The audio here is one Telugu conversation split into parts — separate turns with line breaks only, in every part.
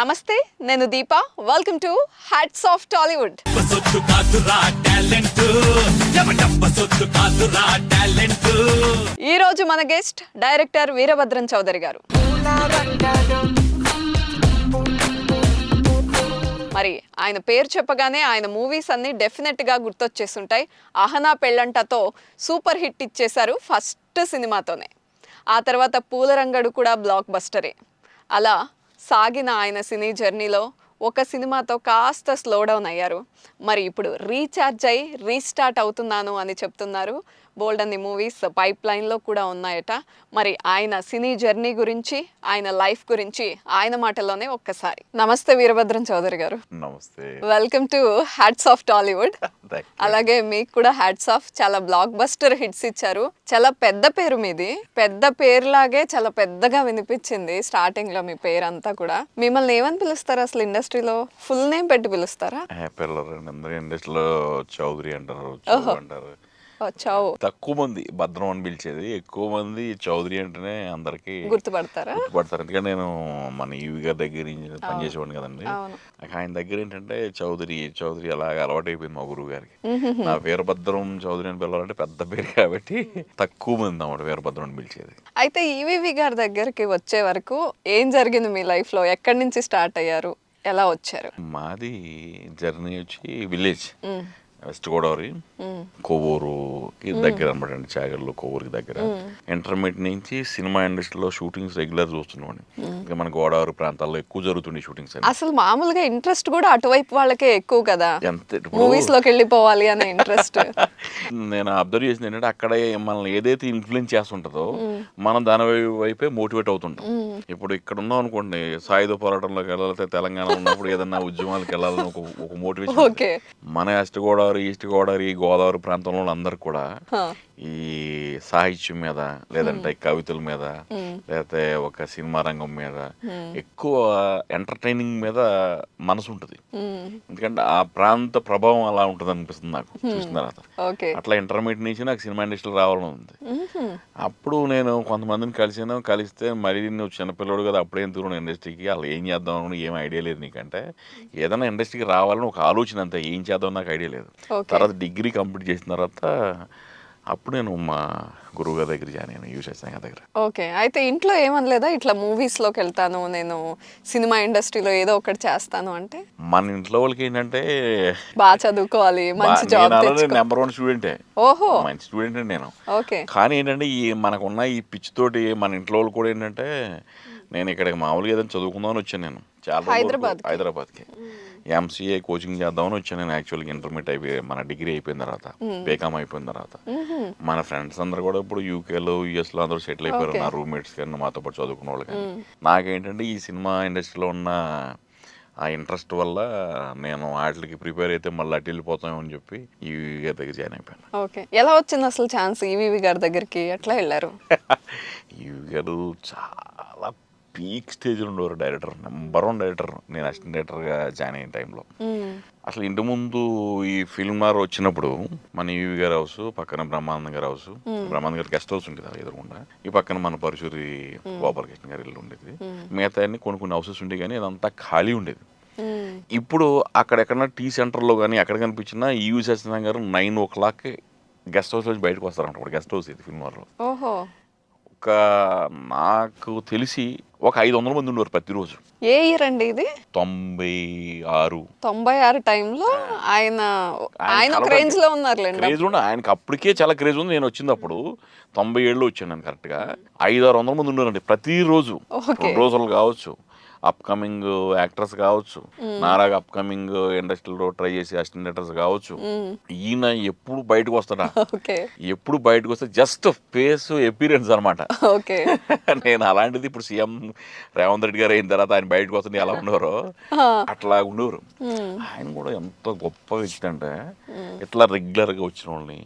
నమస్తే, నేను Deepa. Welcome to hats off Tollywood. ఈ రోజు మన గెస్ట్ డైరెక్టర్ వీరభద్రం చౌదరి గారు. మరి ఆయన పేరు చెప్పగానే ఆయన మూవీస్ అన్ని డెఫినెట్ గా గుర్తొచ్చేస్తుంటాయి. అహనా పెళ్ళంటతో సూపర్ హిట్ ఇచ్చేశారు ఫస్ట్ సినిమాతోనే. ఆ తర్వాత పూలరంగడు కూడా బ్లాక్ బస్టరే. అలా సాగిన ఆయన సినీ జర్నీలో ఒక సినిమాతో కాస్త స్లో డౌన్ అయ్యారు. మరి ఇప్పుడు రీఛార్జ్ అయ్యి రీస్టార్ట్ అవుతున్నాను అని చెప్తున్నారు. బోల్డ్ అన్ని మూవీస్ పైప్ లైన్లో కూడా ఉన్నాయట. మరి ఆయన సినీ జర్నీ గురించి, ఆయన లైఫ్ గురించి ఆయన మాటల్లోనే ఒక్కసారి. నమస్తే వీరభద్రం చౌదరి గారు.
నమస్తే,
welcome to hats off Tollywood. అలాగే మీకు కూడా హ్యాట్స్ ఆఫ్. చాలా బ్లాక్ బస్టర్ హిట్స్ ఇచ్చారు. చాలా పెద్ద పేరు మీది. పెద్ద పేరులాగే చాలా పెద్దగా వినిపించింది స్టార్టింగ్ లో మీ పేరంతా కూడా. మిమ్మల్ని ఏమని పిలుస్తారు అసలు ఇండస్ట్రీలో? ఫుల్ నేమ్ పెట్టి పిలుస్తారా?
ఇండస్ట్రీలో చౌదరి అంటారు, అంటారు. తక్కువ మంది భద్రం అని పిలిచేది, ఎక్కువ మంది చౌదరి అంటేనే అందరికి
గుర్తుపడతారు.
ఎందుకంటే నేను మన ఈవి గారి దగ్గర పనిచేసేవాడిని కదండి. ఆయన దగ్గర ఏంటంటే చౌదరి చౌదరి అలాగే అలవాటు అయిపోయింది మా గురువు గారికి. నా వీరభద్రం చౌదరి అని పిలవాలంటే పెద్ద పేరు కాబట్టి తక్కువ మంది అన్నమాట వీరభద్రం అని పిలిచేది.
అయితే ఈవీవి గారి దగ్గరికి వచ్చే వరకు ఏం జరిగింది మీ లైఫ్ లో? ఎక్కడి నుంచి స్టార్ట్ అయ్యారు, ఎలా వచ్చారు?
మాది జర్నీ వచ్చి విలేజ్, వెస్ట్ గోదావరి, కొవ్వూరుకి దగ్గర అనమాట అండి. చాగర్లో కొవ్వూరుకి దగ్గర. ఇంటర్మీడియట్ నుంచి సినిమా ఇండస్ట్రీలో షూటింగ్స్ రెగ్యులర్ చూస్తున్నాను. ఇంకా మన గోదావరి ప్రాంతాల్లో ఎక్కువ జరుగుతుండే షూటింగ్స్.
అసలు మామూలుగా ఇంట్రెస్ట్ కూడా అటువైపు వాళ్ళకే ఎక్కువ కదా, మూవీస్ లోకి వెళ్ళిపోవాలి అనే ఇంట్రెస్ట్.
నేను అబ్జర్వ్ చేసింది ఏంటంటే అక్కడే మనల్ని ఏదైతే ఇన్ఫ్లుయెన్స్ చేస్తుంటుందో మనం దాని వైపే మోటివేట్ అవుతుంటాం. ఇప్పుడు ఇక్కడ ఉన్నాం అనుకోండి, సాయుధ పోరాటంలోకి వెళ్ళాలి, తెలంగాణ ఉన్నప్పుడు ఏదన్నా ఉద్యమాలకు వెళ్ళాలని ఒక మోటివేషన్. మన వెస్ట్ గోదావరి, ఈస్ట్ గోదావరి, గోదావరి ప్రాంతంలో అందరు కూడా ఈ సాహిత్యం మీద, లేదంటే కవితల మీద, లేకపోతే ఒక సినిమా రంగం మీద ఎక్కువ ఎంటర్టైనింగ్ మీద మనసు ఉంటుంది. ఎందుకంటే ఆ ప్రాంత ప్రభావం అలా ఉంటుంది అనిపిస్తుంది నాకు చూసిన తర్వాత. అట్లా ఇంటర్మీడియట్ నుంచి నాకు సినిమా ఇండస్ట్రీలో రావాలని ఉంది. అప్పుడు నేను కొంతమందిని కలిస్తే మరి నువ్వు చిన్నపిల్లడు కదా, అప్పుడేం దూరం ఇండస్ట్రీకి, అలా ఏం చేద్దాం అని ఏం ఐడియా లేదు నీకంటే. ఏదైనా ఇండస్ట్రీకి రావాలని ఒక ఆలోచన, అంతే, ఏం చేద్దాం నాకు ఐడియా లేదు. తర్వాత డిగ్రీ కంప్లీట్ చేసిన తర్వాత అప్పుడు నేను మా గురువు గారి దగ్గర జాయిన్ అయ్యాను, యూఎస్ఎస్ దగ్గర.
ఓకే. అయితే ఇంట్లో ఏమనలేదా ఇట్లా మూవీస్ లోకి వెళ్తాను, నేను సినిమా ఇండస్ట్రీలో ఏదో ఒకటి చేస్తాను అంటే?
మన ఇంట్లో వాళ్ళకి ఏంటంటే
బాగా చదువుకోవాలి, మంచి జాబ్,
నెంబర్ 1 స్టూడెంటే.
ఓహో,
మంచి స్టూడెంట్ నేను.
ఓకే.
కానీ ఏంటంటే ఈ మనకున్న ఈ పిచ్చి తోటి మన ఇంట్లో వాళ్ళు కూడా ఏంటంటే, నేను ఇక్కడికి మామూలుగా ఏదైనా చదువుకుందామని వచ్చాను. నేను చాలా హైదరాబాద్కి ఎంసీఏ కోచింగ్ చేద్దామని వచ్చాను నేను. యాక్చువల్గా ఇంటర్మీడియట్ అయిపోయి మన డిగ్రీ అయిపోయిన తర్వాత, బీకామ్ అయిపోయిన తర్వాత మన ఫ్రెండ్స్ అందరు కూడా ఇప్పుడు యూకేలో, యూఎస్లో అందరూ సెటిల్ అయిపోయారు. నా రూమ్మేట్స్ కానీ మాతో పాటు చదువుకున్న వాళ్ళు కానీ. నాకేంటంటే ఈ సినిమా ఇండస్ట్రీలో ఉన్న ఆ ఇంట్రెస్ట్ వల్ల నేను వాటికి ప్రిపేర్ అయితే మళ్ళీ అటు వెళ్ళిపోతామని చెప్పి ఈవీ గారి దగ్గర జాయిన్ అయిపోయాను.
ఓకే. ఎలా వచ్చింది అసలు ఛాన్స్ ఈవీవి గారి దగ్గరికి? ఎట్లా వెళ్ళారు?
ఈవీ గారు చాలా పీక్ స్టేజ్లో ఉండేవారు డైరెక్టర్, నెంబర్ 1 డైరెక్టర్. నేను అసిస్టెంట్ డైరెక్టర్గా జాయిన్ అయిన టైంలో అసలు ఇంటి ముందు ఈ ఫిల్మ్ నార్ వచ్చినప్పుడు మన ఈవీ గారి హౌస్ పక్కన బ్రహ్మానందం గారి హౌస్, బ్రహ్మానందం గారి గెస్ట్ హౌస్ ఉండేది ఎదురుకుండా. ఈ పక్కన మన పరశురి గోపాలకృష్ణ గారి ఇల్లు ఉండేది. మిగతా అన్ని కొన్ని హౌసెస్ ఉండేవి కానీ అదంతా ఖాళీ ఉండేది. ఇప్పుడు అక్కడెక్కడన్నా టీ సెంటర్లో కానీ ఎక్కడ కనిపించినా ఈవీ సత్యనారాయణ గారు 9 o'clock గెస్ట్ హౌస్ నుంచి బయటకు వస్తారంట. గెస్ట్ హౌస్ ఇది ఫిల్మ్ నార్లో. ఒక నాకు తెలిసి ఒక 500 మంది ఉండేవారు ప్రతిరోజు.
ఏ ఇయర్ అండి ఇది?
96
టైంలో ఆయన క్రేజ్ లో ఉన్నారులేండి.
క్రేజ్ ఉండే ఆయనకి, అప్పటికే చాలా క్రేజ్ ఉంది. నేను వచ్చింది అప్పుడు 97లో వచ్చాను నేను. కరెక్ట్గా 500-600 మంది ఉన్నారండి ప్రతిరోజు. 2 రోజులు కావచ్చు, అప్కమింగ్ యాక్టర్స్ కావచ్చు, నారాగా అప్కమింగ్ ఇండస్ట్రీలో ట్రై చేసే అసిస్టెంట్ డైరెక్టర్స్ కావచ్చు. ఈయన ఎప్పుడు బయటకు వస్తాడా, ఎప్పుడు బయటకు వస్తే జస్ట్ ఫేస్ ఎపీరియన్స్ అనమాట. నేను అలాంటిది ఇప్పుడు సీఎం రేవంత్ రెడ్డి గారు అయిన తర్వాత ఆయన బయటకు వస్తుంది ఎలా ఉండేవారో అట్లా ఉండేవారు. ఆయన కూడా ఎంత గొప్ప వ్యక్తి అంటే, ఇట్లా రెగ్యులర్గా వచ్చిన వాళ్ళని,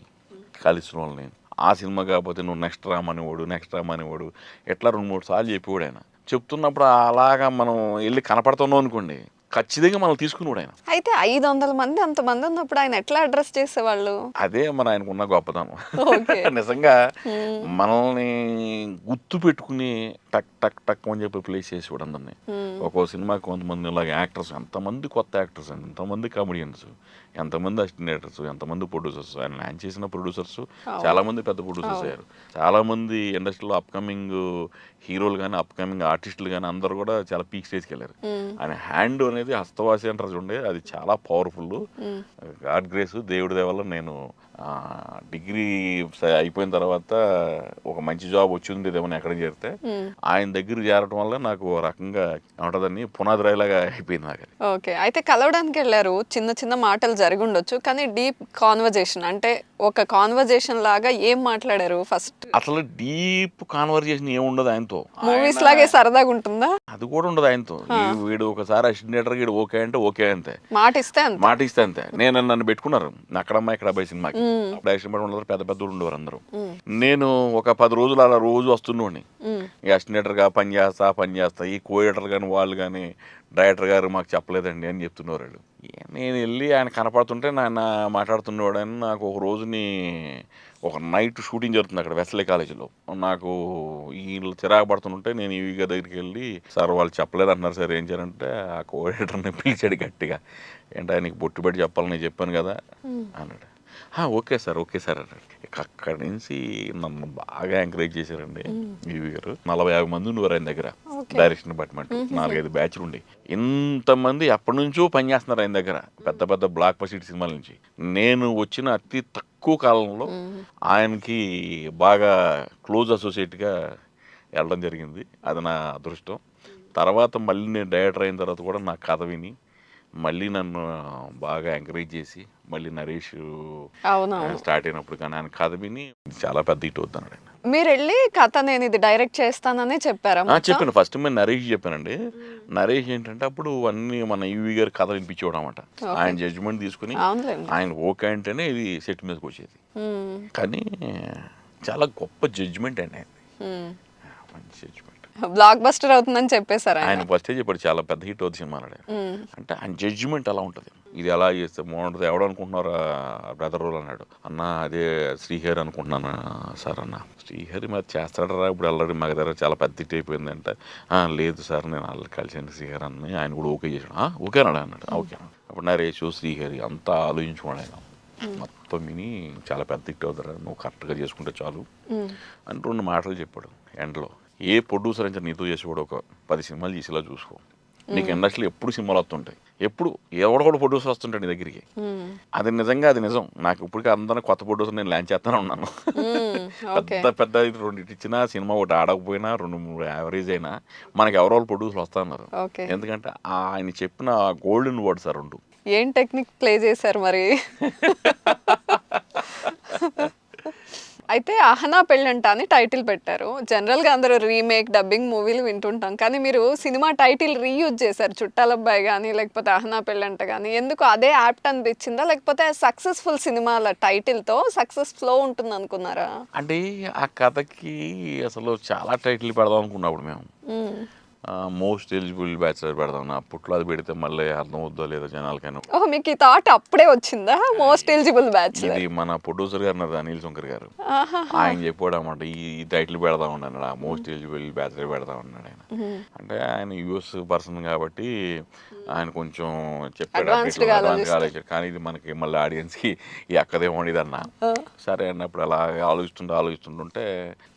కలిసిన వాళ్ళని, ఆ సినిమా కాకపోతే నువ్వు నెక్స్ట్ రామనివాడు ఎట్లా 2-3 సార్లు చెప్పేవాడు ఆయన. చెప్తున్నప్పుడు అలాగా మనం వెళ్ళి కనపడుతున్నాం అనుకోండి, ఖచ్చితంగా మనల్ని తీసుకున్నాడు ఆయన.
అయితే 500 మంది అంతమంది ఉన్నప్పుడు ఆయన ఎట్లా అడ్రస్ చేసేవాళ్ళు?
అదే మన ఆయనకున్న గొప్పతనం.
ఓకే.
నిజంగా మనల్ని గుర్తు పెట్టుకుని టక్ టక్ టక్ అని చెప్పి ప్లేస్ చేసేవాడు అందరినీ. ఒక్కో సినిమాకి కొంతమంది ఇలాగ యాక్టర్స్, ఎంతమంది కొత్త యాక్టర్స్ అండి, ఎంతమంది కామెడియన్స్, ఎంతమంది అసిస్టెంట్ డైరెక్టర్స్, ఎంతమంది ప్రొడ్యూసర్స్. ఆయన చేసిన ప్రొడ్యూసర్స్ చాలా మంది పెద్ద ప్రొడ్యూసర్స్ అయ్యారు. చాలా మంది ఇండస్ట్రీలో అప్కమింగ్ హీరోలు కానీ అప్కమింగ్ ఆర్టిస్టులు కానీ అందరూ కూడా చాలా పీక్ స్టేజ్కి వెళ్ళారు. ఆయన హ్యాండ్ అనేది హస్తవాసి అంటారు చూడండి, అది చాలా పవర్ఫుల్. గాడ్ గ్రేస్, దేవుడి దయ వల్ల నేను డిగ్రీ అయిపోయిన తర్వాత ఒక మంచి జాబ్ వచ్చింది ఏమన్నా ఎక్కడ చేరితే ఆయన దగ్గర చేరటం వల్ల నాకు ఒక రకంగా ఉంటుందని పునాది రాయిలాగా అయిపోయింది నాకు.
ఓకే. అయితే కలవడానికి వెళ్ళారు, చిన్న చిన్న మాటలు జరిగి ఉండొచ్చు, కానీ డీప్ కాన్వర్జేషన్ అంటే ఒక కాన్వర్జేషన్ లాగా ఏం మాట్లాడారు ఫస్ట్?
అసలు డీప్ కాన్వర్జేషన్ ఏముండదు ఆయనతో.
మూవీస్ లాగే సరదాగా ఉంటుందా?
అది కూడా ఉండదు ఆయనతో. వీడు ఒకసారి అసిస్టెంట్ వీడు ఓకే అంటే ఓకే అంతే,
మాట ఇస్తే అంతే,
మాట ఇస్తే అంతే. నన్ను పెట్టుకున్నారు అక్కడమ్మా ఇక్కడ అబ్బాయి సినిమాకి. అప్పుడు అసిస్టెంట్ ఉండదు, పెద్ద పెద్ద ఉండేవారు అందరూ. నేను ఒక 10 రోజులు అలా రోజు వస్తున్నాండి. ఈ అసిస్టెంట్గా పని చేస్తా ఈ కోఎడిటర్ కానీ వాళ్ళు కానీ డైరెక్టర్ గారు మాకు చెప్పలేదండి అని చెప్తున్నారు వాళ్ళు. నేను వెళ్ళి ఆయన కనపడుతుంటే నాయన మాట్లాడుతున్నవాడు అని నాకు ఒక రోజుని ఒక నైట్ షూటింగ్ జరుగుతుంది అక్కడ వెస్లీ కాలేజీలో. నాకు వీళ్ళు చిరాకు పడుతుంటే నేను ఈవీ గారి దగ్గరికి వెళ్ళి, సార్ వాళ్ళు చెప్పలేదు అంటున్నారు సార్, ఏం చేయాలంటే ఆ కోఆర్డినేటర్ని పిలిచాడు గట్టిగా. ఏంటి ఆయనకి బొట్టు పెట్టి చెప్పాలని చెప్పాను కదా అన్నాడు. ఓకే సార్ అన్నాడు. అక్కడి నుంచి నన్ను బాగా ఎంకరేజ్ చేశారండి ఈవీ గారు. 40-50 మంది ఉండేవారు ఆయన దగ్గర డైరెక్షన్ డిపార్ట్మెంట్, 4-5 బ్యాచ్లు ఉండి. ఇంతమంది ఎప్పటి నుంచో పనిచేస్తున్నారు ఆయన దగ్గర, పెద్ద పెద్ద బ్లాక్ బస్టర్ సినిమాల నుంచి. నేను వచ్చిన అతి తక్కువ కాలంలో ఆయనకి బాగా క్లోజ్ అసోసియేట్గా వెళ్ళడం జరిగింది. అది నా అదృష్టం. తర్వాత మళ్ళీ నేను డైరెక్టర్ అయిన తర్వాత కూడా నా కథ విని మళ్ళీ నన్ను బాగా ఎంకరేజ్ చేసి, మళ్ళీ నరేష్ స్టార్ట్ అయినప్పుడు కానీ ఆయన కథ విని చాలా పెద్ద హిట్ అవుతున్నాడు ఆయన.
మీరు వెళ్ళి కథ నేను ఇది డైరెక్ట్ చేస్తానని చెప్పారా?
చెప్పాను. ఫస్ట్ మేము నరేష్ చెప్పానండి. నరేష్ ఏంటంటే అప్పుడు అన్ని మన ఈవీ గారి కథ వినిపించేవాడు అనమాట. ఆయన జడ్జిమెంట్ తీసుకుని ఆయన ఓకే అంటేనే ఇది సెట్ మీదకి వచ్చేది. కానీ చాలా గొప్ప జడ్జిమెంట్ అండి ఆయన, మంచి జడ్జిమెంట్.
బ్లాక్ బస్టర్ అవుతుందని చెప్పేశారు
ఆయన. ఫస్టే చెప్పాడు చాలా పెద్ద హిట్ అవుతుంది సినిమా అన్నాడు. అంటే ఆయన జడ్జిమెంట్ అలా ఉంటుంది, ఇది ఎలా చేస్తే బాగుంటుంది, ఎవడు అనుకుంటున్నారా బ్రదర్ రోల్ అన్నాడు. అన్న అదే శ్రీహరి అనుకుంటున్నాను సార్ అన్న. శ్రీహరి మరి చేస్తాడరా ఇప్పుడు ఆల్రెడీ మా దగ్గర చాలా పెద్ద హిట్ అయిపోయింది అంటే, లేదు సార్ నేను వాళ్ళు కలిసాను శ్రీహరి అని. ఆయన కూడా ఓకే చేశాడు. ఓకే అన్నాడు. ఓకే అన్నాడు. అప్పుడు నరేష్ శ్రీహరి అంతా ఆలోచించుకోండి ఆయన మొత్తం విని, చాలా పెద్ద హిట్ అవుతారా నువ్వు కరెక్ట్గా చేసుకుంటే చాలు అని 2 మాటలు చెప్పాడు ఎండ్లో. ఏ ప్రొడ్యూసర్ అంటే నీతో చేసేవాడు ఒక 10 సినిమాలు చేసేలా చూసుకో. నీకు ఇండస్ట్రీలో ఎప్పుడు సినిమాలు వస్తుంటాయి, ఎప్పుడు ఎవడో ప్రొడ్యూసర్ వస్తుంటాడు నీ దగ్గరికి. అది నిజంగా అది నిజం. నాకు ఇప్పటికీ అందరూ కొత్త ప్రొడ్యూసర్ నేను ల్యాండ్ చేస్తానే ఉన్నాను. పెద్ద 2 ఇచ్చినా సినిమా ఒకటి ఆడకపోయినా 2-3 యావరేజ్ అయినా మనకి ఎవరో ప్రొడ్యూసర్ వస్తున్నారు. ఎందుకంటే ఆయన చెప్పిన గోల్డెన్ వర్డ్స్ 2.
ఏం టెక్నిక్ ప్లే చేశారు మరి? అయితే అహనా పెళ్ళంట అని టైటిల్ పెట్టారు. జనరల్గా అందరూ రీమేక్ డబ్బింగ్ మూవీలు వింటుంటాం, కానీ మీరు సినిమా టైటిల్ రీయూజ్ చేశారు. చుట్టాలబ్బాయి కానీ లేకపోతే అహనా పెళ్ళంట కానీ. ఎందుకు అదే యాప్ట్ అనిపించిందా, లేకపోతే సక్సెస్ఫుల్ సినిమాల టైటిల్తో సక్సెస్ ఫ్లో ఉంటుంది అనుకున్నారా?
అంటే ఆ కథకి అసలు చాలా టైటిల్ పెడదాం అనుకున్నప్పుడు మేము మోస్ట్ ఎలిజిబుల్ బ్యాచిలర్ పెడదాం. అప్పట్లో అది పెడితే మళ్ళీ అర్థం అవుద్దో లేదో జనాలకైనా.
మీకు ఈ థాట్ అప్పుడే వచ్చిందా మోస్ట్ ఎలిజిబుల్ బ్యాచిలర్?
ఇది మన ప్రొడ్యూసర్ గారు అన్నారు అనిల్ శంకర్ గారు. ఆయన చెప్పాడు అన్నమాట ఈ టైటిల్ పెడదాం అన్నాడు, మోస్ట్ ఎలిజిబుల్ బ్యాచిలర్ పెడదాం అన్నాడు ఆయన. అంటే ఆయన యూఎస్ పర్సన్ కాబట్టి ఆయన కొంచెం చెప్పాడు. కానీ ఇది మనకి మళ్ళీ ఆడియన్స్కి ఈ అక్కదేమో ఇది అన్న. సరే అన్నప్పుడు అలా ఆలోచిస్తుంటే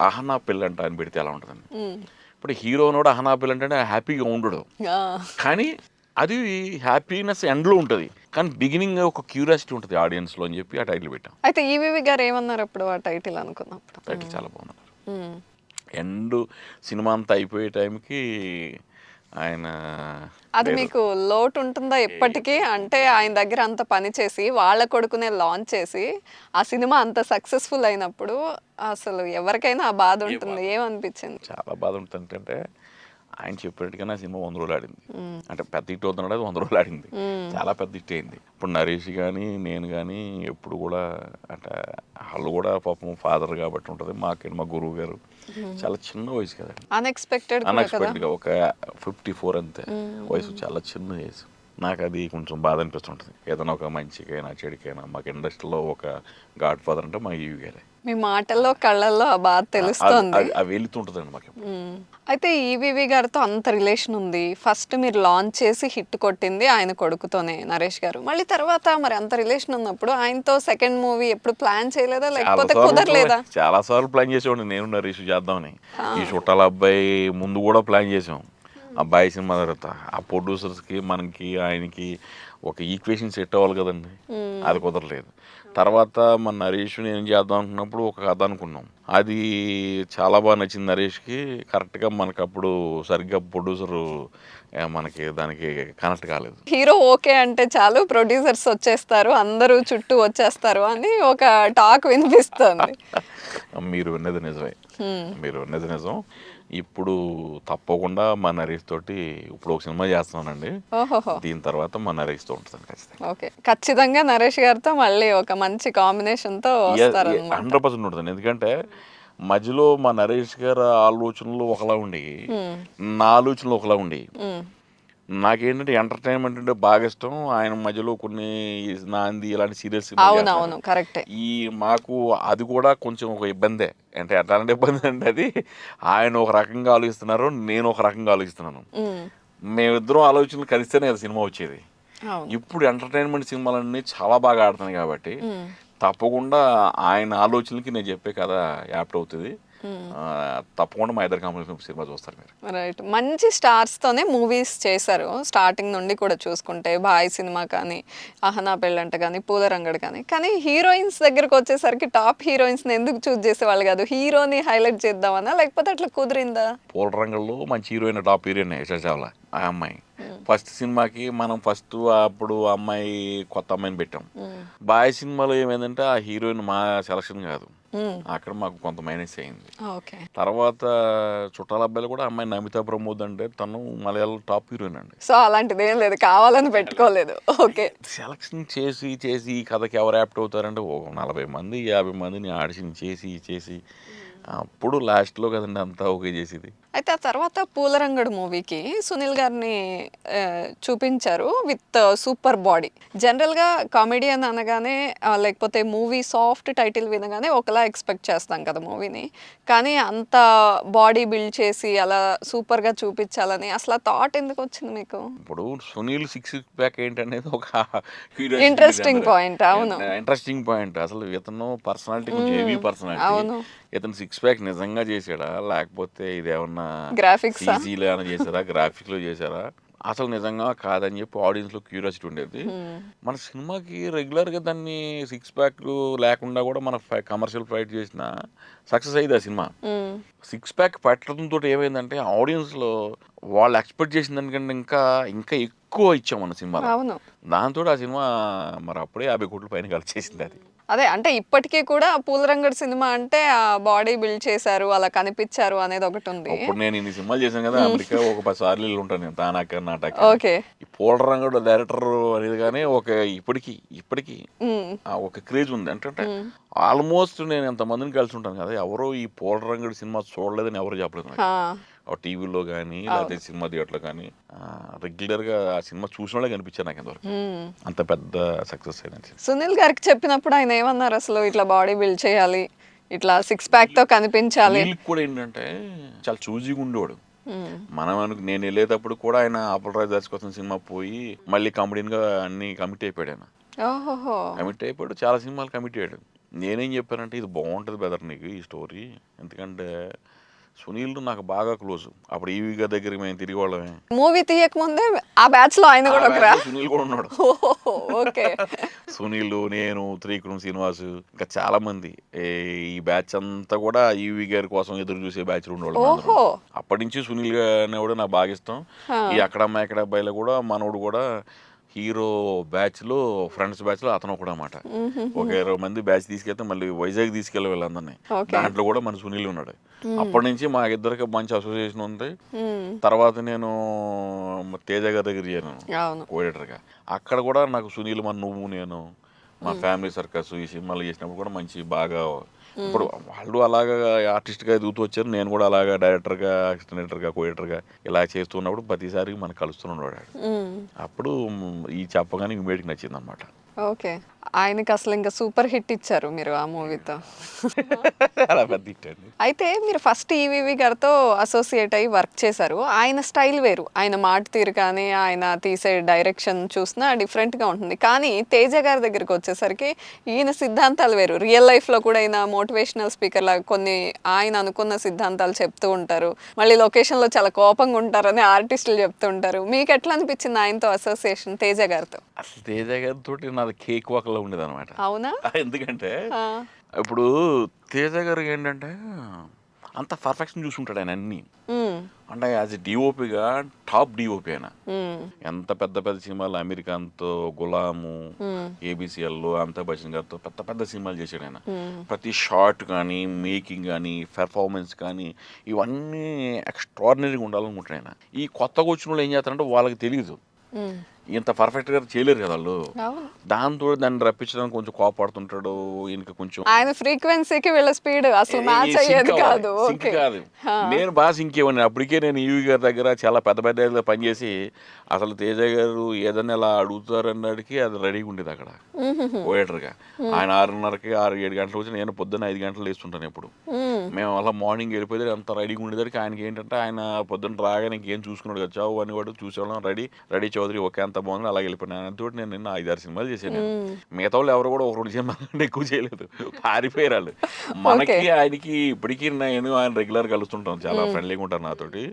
అహనా పెళ్ళంట అని పెడితే ఎలా ఉంటుందండి. ఇప్పుడు హీరోను కూడా అహనా పెళ్ళంట అంటే హ్యాపీగా ఉండడు, కానీ అది హ్యాపీనెస్ ఎండ్లో ఉంటుంది, కానీ బిగినింగ్ ఒక క్యూరియాసిటీ ఉంటుంది ఆడియన్స్లో అని చెప్పి ఆ టైటిల్ పెట్టాం.
అయితే ఈవీవి గారు ఏమన్నారు అప్పుడు ఆ టైటిల్ అనుకున్నప్పుడు?
టైటిల్ చాలా బాగున్నారు. ఎండ్ సినిమా అంతా అయిపోయే టైంకి ఆయన
అది మీకు లోటు ఉంటుందా ఎప్పటికీ? అంటే ఆయన దగ్గర అంత పని చేసి వాళ్ళ కొడుకునే లాంచ్ చేసి ఆ సినిమా అంత సక్సెస్ఫుల్ అయినప్పుడు అసలు ఎవరికైనా ఆ బాధ ఉంటుంది. ఏమనిపించింది?
చాలా బాధ ఉంటుంది. అంటే ఆయన చెప్పినట్టుగా సినిమా 100 రోజులు ఆడింది. అంటే పెద్ద హిట్ అవుతున్నాడు, అది 100 రోజులు ఆడింది, చాలా పెద్ద హిట్ అయింది. ఇప్పుడు నరేష్ కానీ నేను కానీ ఎప్పుడు కూడా అంటే వాళ్ళు కూడా పాపం ఫాదర్ కాబట్టి ఉంటుంది. మా గురువు గారు చాలా చిన్న వయసు కదండి, అన్ఎక్స్పెక్టెడ్గా ఒక 54 అంతే వయసు, చాలా చిన్న వయసు. నాకు అది కొంచెం బాధ అనిపిస్తుంటుంది. ఏదైనా ఒక మంచికైనా చెడుకైనా మాకు ఇండస్ట్రీలో ఒక గాడ్ ఫాదర్ అంటే మా ఈవి గారే.
మీ మాటల్లో కళ్ళల్లో ఆ బాధ తెలుస్తోంది.
అది వెళుతుంటుందండి మాకు.
అయితే ఈవీవి గారితో అంత రిలేషన్ ఉంది. ఫస్ట్ మీరు లాంచ్ చేసి హిట్ కొట్టింది ఆయన కొడుకుతోనే నరేష్ గారు. మళ్ళీ తర్వాత మరి అంత రిలేషన్ ఉన్నప్పుడు ఆయనతో సెకండ్ మూవీ ఎప్పుడు ప్లాన్ చేయలేదా, లేకపోతే కుదరలేదా?
చాలా సార్లు ప్లాన్ చేసేవాడిని నేను నరేష్ చేద్దామని. ఈ చుట్టాల అబ్బాయి ముందు కూడా ప్లాన్ చేసాం. అబ్బాయి సినిమా తర్వాత ఆ ప్రొడ్యూసర్స్కి మనకి ఆయనకి ఒక ఈక్వేషన్ సెట్ అవ్వాలి కదండి, అది కుదరలేదు. తర్వాత మన నరేష్ నేను చేద్దాం అనుకున్నప్పుడు ఒక కథ అనుకున్నాం, అది చాలా బాగా నచ్చింది నరేష్కి. కరెక్ట్గా మనకు అప్పుడు సరిగ్గా ప్రొడ్యూసరు మనకి దానికి కనెక్ట్ కాలేదు.
హీరో ఓకే అంటే చాలు ప్రొడ్యూసర్స్ వచ్చేస్తారు, అందరూ చుట్టూ వచ్చేస్తారు అని ఒక టాక్ వినిపిస్తుంది.
మీరు విన్నది నిజమే, మీరు విన్నది నిజం. ఇప్పుడు తప్పకుండా మా నరేష్ తోటి ఇప్పుడు ఒక సినిమా చేస్తున్నానండి.
ఓహోహో.
దీని తర్వాత మా నరేష్తో ఉంటుంది ఖచ్చితంగా.
ఓకే, ఖచ్చితంగా నరేష్ గారితో మళ్ళీ ఒక మంచి కాంబినేషన్ తో వస్తారు.
100% ఉంటుంది. ఎందుకంటే మధ్యలో మా నరేష్ గారి ఆలోచనలు ఒకలా ఉండేవి, నా ఆలోచనలు ఒకలా ఉండేవి. నాకేంటంటే ఎంటర్టైన్మెంట్ అంటే బాగా ఇష్టం. ఆయన మధ్యలో కొన్ని నాంది ఇలాంటి సీరియల్స్
అవునవును కరెక్టే.
ఈ మాకు అది కూడా కొంచెం ఒక ఇబ్బందే. అంటే ఎట్లాంటి ఇబ్బంది అంటే అది ఆయన ఒక రకంగా ఆలోచిస్తున్నారు, నేను ఒక రకంగా ఆలోచిస్తున్నాను. మేమిద్దరం ఆలోచనలు కలిస్తేనే కదా సినిమా వచ్చేది. ఇప్పుడు ఎంటర్టైన్మెంట్ సినిమాలన్నీ చాలా బాగా ఆడుతున్నాయి కాబట్టి తప్పకుండా ఆయన ఆలోచనలకి నేను చెప్పే కదా యాప్ట్ అవుతుంది. తప్పకుండా మా ఇద్దరు కాంబినేషన్ సినిమా చూస్తారు మీరు.
రైట్, మంచి స్టార్స్ తోనే మూవీస్ చేశారు స్టార్టింగ్ నుండి కూడా చూసుకుంటే. బాయ్ సినిమా కానీ, అహనా పెళ్ళంట కానీ, పూలరంగడు కానీ. కానీ హీరోయిన్స్ దగ్గరకు వచ్చేసరికి టాప్ హీరోయిన్స్ ఎందుకు చూస్ చేసేవాళ్ళు కాదు, హీరోని హైలైట్ చేద్దామన్నా లేకపోతే అట్లా కుదిరిందా?
పూలరంగంలో మంచి heroine, top heroine Yashoda Chawla ఆ అమ్మాయి. ఫస్ట్ సినిమాకి మనం ఫస్ట్ అప్పుడు అమ్మాయి కొత్త అమ్మాయిని పెట్టాం. బాయ్ సినిమాలో ఏమైందంటే ఆ హీరోయిన్ మా సెలక్షన్ కాదు, అక్కడ మాకు కొంత మైనస్ అయింది. తర్వాత చుట్టాల అబ్బాయిలు కూడా అమ్మాయి నమితా ప్రమోద్ అంటే తను మలయాళం టాప్ హీరోయిన్ అండి.
సో అలాంటిది ఏం లేదు, కావాలని పెట్టుకోలేదు. ఓకే,
సెలక్షన్ చేసి చేసి ఈ కథకి ఎవరు యాప్ట్ అవుతారంటే ఓ 40 మంది 50 మందిని ఆడిషన్ చేసి చేసి అప్పుడు లాస్ట్లో కదండి అంతా ఓకే చేసేది.
అయితే ఆ తర్వాత పూలరంగడు మూవీకి సునీల్ గారిని చూపించారు విత్ సూపర్ బాడీ. జనరల్గా కామెడియన్ అనగానే లేకపోతే మూవీ సాఫ్ట్ టైటిల్ వినగానే ఒకలా ఎక్స్పెక్ట్ చేస్తాం కదా మూవీని. కానీ అంత బాడీ బిల్డ్ చేసి అలా సూపర్గా చూపించాలని అసలు థాట్ ఎందుకు వచ్చింది మీకు?
ఇప్పుడు సునీల్ 6 ప్యాక్ ఏంటనేది ఒక
ఇంట్రెస్టింగ్ పాయింట్. అవును,
ఇంట్రెస్టింగ్ పాయింట్. అసలు ఇతను పర్సనాలిటీ కొంచెం హెవీ పర్సనాలిటీ. ఇతను 6 ప్యాక్ నిజంగా చేసాడా లేకపోతే ఇదేమన్నా
గ్రాఫిక్స్
చేశారా, గ్రాఫిక్స్ లో చేశారా, అసలు నిజంగా కాదని చెప్పి ఆడియన్స్ లో క్యూరియాసిటీ ఉండేది. మన సినిమాకి రెగ్యులర్ గా దాన్ని 6 ప్యాక్ లేకుండా కూడా మన కమర్షియల్ ఫైట్ చేసిన సక్సెస్ అయ్యింది ఆ సినిమా. 6 ప్యాక్ పెట్టడంతో ఏమైందంటే ఆడియన్స్ లో వాళ్ళు ఎక్స్పెక్ట్ చేసిన దానికంటే ఇంకా ఇంకా ఎక్కువ ఇచ్చాం మన సినిమా. దాంతో ఆ సినిమా మరి అప్పుడే 50 కోట్ల పైన కలిసి చేసింది. అది
అదే అంటే ఇప్పటికీ కూడా పూలరంగడ్ సినిమా అంటే ఆ బాడీ బిల్డ్ చేశారు, అలా కనిపించారు అనేది ఒకటి ఉంది.
ఇప్పుడు నేను ఇన్ని సినిమాలు చేశాను కదా, అమెరికా ఒక 10 సార్లు ఉంటాను నేను, తానాక నాటక.
ఓకే,
ఈ పూలరంగడు డైరెక్టర్ అనేది కానీ ఒక ఇప్పటికి ఒక క్రేజ్ ఉంది. అంటే ఆల్మోస్ట్ నేను ఎంతమందిని కలిసి ఉంటాను కదా, ఎవరో ఈ పూలరంగడు సినిమా చూడలేదని ఎవరు చెప్పలేదు. టీవీలో కానీ లేకపోతే సినిమా థియేటర్లో కానీ రెగ్యులర్గా ఆ సినిమా చూసిన వాళ్ళే కనిపించారు నాకు ఇంతవరకు. అంత పెద్ద సక్సెస్ అయింది.
సునీల్ గారికి చెప్పినప్పుడు ఆయన ఏమన్నారు అసలు, ఇట్లా బాడీ బిల్డ్ చేయాలి, ఇట్లా 6 ప్యాక్ తో కనిపించాలి?
కూడా ఏంటంటే చాలా చూజీగా ఉండేవాడు. నేను వెళ్ళేటప్పుడు కూడా ఆయన అప్పలరాజు దర్శకత్వం సినిమా పోయి మళ్ళీ కామెడీన్ గా అన్ని కమిట్ అయిపోయాడు. ఆయన కమిట్ అయిపోయాడు, చాలా సినిమాలు కమిట్ అయ్యాడు. నేనేం చెప్పానంటే ఇది బాగుంటుంది బెదర్ నీకు ఈ స్టోరీ, ఎందుకంటే సునీల్ నాకు బాగా క్లోజ్. అప్పుడు ఈవీ గారి దగ్గరికి మేము తిరిగి వాళ్ళమే.
మూవీ తీయక ముందే ఆ బ్యాచ్ లో ఆయన కూడా
సునీల్ కూడా ఉన్నాడు. సునీల్, నేను, త్రివిక్రమ్ శ్రీనివాస్, ఇంకా చాలా మంది ఈ బ్యాచ్ అంతా కూడా ఈవీ గారి కోసం ఎదురు చూసే బ్యాచ్ ఉండేవాళ్ళు. అప్పటి నుంచి సునీల్ గారిని కూడా నాకు బాగా ఇష్టం. ఈ అక్కడమ్మ ఎక్కడ అబ్బాయిలో కూడా మనోడు కూడా హీరో బ్యాచ్ లో ఫ్రెండ్స్ బ్యాచ్ లో అతను కూడా అన్నమాట. ఒక 20 మంది బ్యాచ్ తీసుకెళ్తే మళ్ళీ వైజాగ్ తీసుకెళ్ళి వీళ్ళందరినీ, దాంట్లో కూడా మన సునీల్ ఉన్నాడు. అప్పటి నుంచి మా ఇద్దరికి మంచి అసోసియేషన్ ఉంది. తర్వాత నేను తేజ గారి దగ్గర చేరాను కోఆర్డినేటర్ గా. అక్కడ కూడా నాకు సునీల్, నువ్వు, నేను, మా ఫ్యామిలీ సర్కస్ ఈ సినిమాలు చేసినప్పుడు కూడా మంచి బాగా ఇప్పుడు వాళ్ళు అలాగా ఆర్టిస్ట్గా ఎదుగుతూ వచ్చారు, నేను కూడా అలాగా డైరెక్టర్గా, డైరెక్టర్గా, కోఎడిటర్గా ఇలా చేస్తున్నప్పుడు ప్రతిసారి మనకు కలుస్తున్నాడు. అప్పుడు ఈ చెప్పగానే ఇమీడియట్గా నచ్చింది అనమాట.
ఓకే. ఆయనకి అసలు ఇంకా సూపర్ హిట్ ఇచ్చారు మీరు ఆ మూవీతో.
అలా పెద్ద హిట్ అండి.
అయితే మీరు ఫస్ట్ ఈవీవి గారితో అసోసియేట్ అయ్యి వర్క్ చేశారు. ఆయన స్టైల్ వేరు. ఆయన మాట తీరు కానీ, ఆయన తీసే డైరెక్షన్ చూసినా డిఫరెంట్‌గా ఉంటుంది. కానీ తేజ గారి దగ్గరికి వచ్చేసరికి ఈయన సిద్ధాంతాలు వేరు. రియల్ లైఫ్‌లో కూడా ఈయన మోటివేషనల్ స్పీకర్ లాగా కొన్ని ఆయన అనుకున్న సిద్ధాంతాలు చెప్తూ ఉంటారు. మళ్ళీ లొకేషన్‌లో చాలా కోపంగా ఉంటారని ఆర్టిస్టులు చెప్తూ ఉంటారు. మీకు ఎట్లా అనిపించింది ఆయనతో అసోసియేషన్ తేజ గారితో?
అసలు తేజ గారితోటి నాది కేక్ వాక్‌లా ఉండేదనమాట.
అవునా?
ఎందుకంటే
ఆ!
ఇప్పుడు తేజ గారికి ఏంటంటే అంత పర్ఫెక్షన్ చూసుకుంటాడు ఆయన అన్నీ.
హ్మ్.
అంటే యాజ్ ఎ డిఓపిగా టాప్ డిఓపి ఆయన.
హ్మ్.
ఎంత పెద్ద పెద్ద సినిమాలు అమెరికాన్తో, గులాము,
హ్మ్.
ఏబిసిఎల్లో, అమితాబ్ బచ్చన్ గారితో పెద్ద పెద్ద సినిమాలు చేశాడు ఆయన.
హ్మ్.
ప్రతి షాట్ కానీ, మేకింగ్ కానీ, పెర్ఫార్మెన్స్ కానీ ఇవన్నీ ఎక్స్ట్రాడినరీగా ఉండాలనుకుంటాడు ఆయన. ఈ కొత్తగా వచ్చిన వాళ్ళు ఏం చేస్తారంటే వాళ్ళకి తెలియదు,
హ్మ్.
ఇంత పర్ఫెక్ట్గా చేయలేరు కదా వాళ్ళు.
అవును.
దాంతో దాన్ని రప్పించడానికి కొంచెం కోపడుతుంటాడు ఈయనకి కొంచెం.
ఆయన ఫ్రీక్వెన్సీకి వీళ్ళ స్పీడ్ అసలు మ్యాచ్ అయ్యేది కాదు.
Sync
okay.
కాదు.
ఆ.
నేను బాగా సింక్ అయ్యేవాడిని. అప్పటికే నేను ఈవి గారి దగ్గర చాలా పెద్ద పెద్ద పనిచేసి అసలు తేజ గారు ఏదైనా ఇలా అడుగుతారు అన్నాడికి అది రెడీగా ఉండేది అక్కడ
హుహుహు.
పోయేటర్గా. ఆయన 6:30కి 6-7 గంటలకు వచ్చి నేను పొద్దున్న 5 గంటలు లేస్తుంటాను ఎప్పుడు.
హ్మ్.
మేము అలా మార్నింగ్ వెళ్ళిపోతే అంత రెడీగా ఉండేదానికి ఆయనకి ఏంటంటే ఆయన పొద్దున్న రాగానే ఇంకేం చూసుకున్నాడు కదా, చావు అని వాడు చూసేవాళ్ళం. రెడీ చౌదరి ఓకే అంత బాగుంది అలాగే వెళ్ళిపోయినా. ఆయనతో నేను నిన్న 5-6 సినిమాలు చేశాను నేను.
హ్మ్.
మిగతా వాళ్ళు ఎవరు కూడా ఒక 2 సినిమాలు ఎక్కువ చేయలేదు, పారిపోయారు వాళ్ళు. మనకి ఆయనకి ఇప్పటికీ నేను ఆయన రెగ్యులర్ కలుస్తుంటాం, చాలా ఫ్రెండ్లీగా ఉంటారు నాతోటి.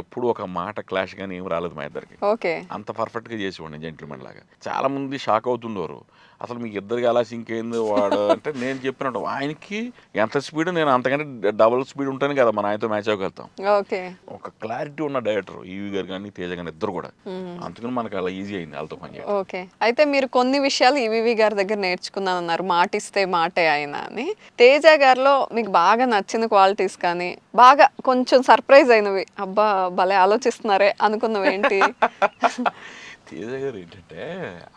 ఎప్పుడు ఒక మాట క్లాష్ కానీ ఏం రాలేదు మా ఇద్దరికి.
ఓకే.
అంత పర్ఫెక్ట్గా చేసేవాడిని జెంటిల్మెన్ లాగా. చాలా మంది షాక్ అవుతుండేవారు, అసలు మీకు ఇద్దరికి ఎలా సింక్ అయింది వాడు అంటే. నేను చెప్పినట్టు ఆయనకి ఎంత స్పీడ్, నేను అంతకంటే డబుల్ స్పీడ్ ఉంటాను కదా, మన ఆయనతో మ్యాచ్ అవ్వగలుగుతాం.
ఓకే.
ఒక క్లారిటీ ఉన్న డైరెక్టర్ ఈవి గారు కానీ తేజ కానీ ఇద్దరు కూడా.
హ్మ్.
అందుకని మనకు అలా ఈజీ అయింది వాళ్ళతో పనిచేయడం.
ఓకే. అయితే మీరు కొన్ని విషయాలు ఈవీవి గారి దగ్గర నేర్చుకున్నానన్నారు. మాటిస్తే మాటే ఆయన అని. తేజ గారిలో మీకు బాగా నచ్చిన క్వాలిటీస్ కానీ, బాగా కొంచెం సర్ప్రైజ్ అయినవి, అబ్బా భలే ఆలోచిస్తున్నారే అనుకున్నవి ఏంటి?
తేజ గారు ఏంటంటే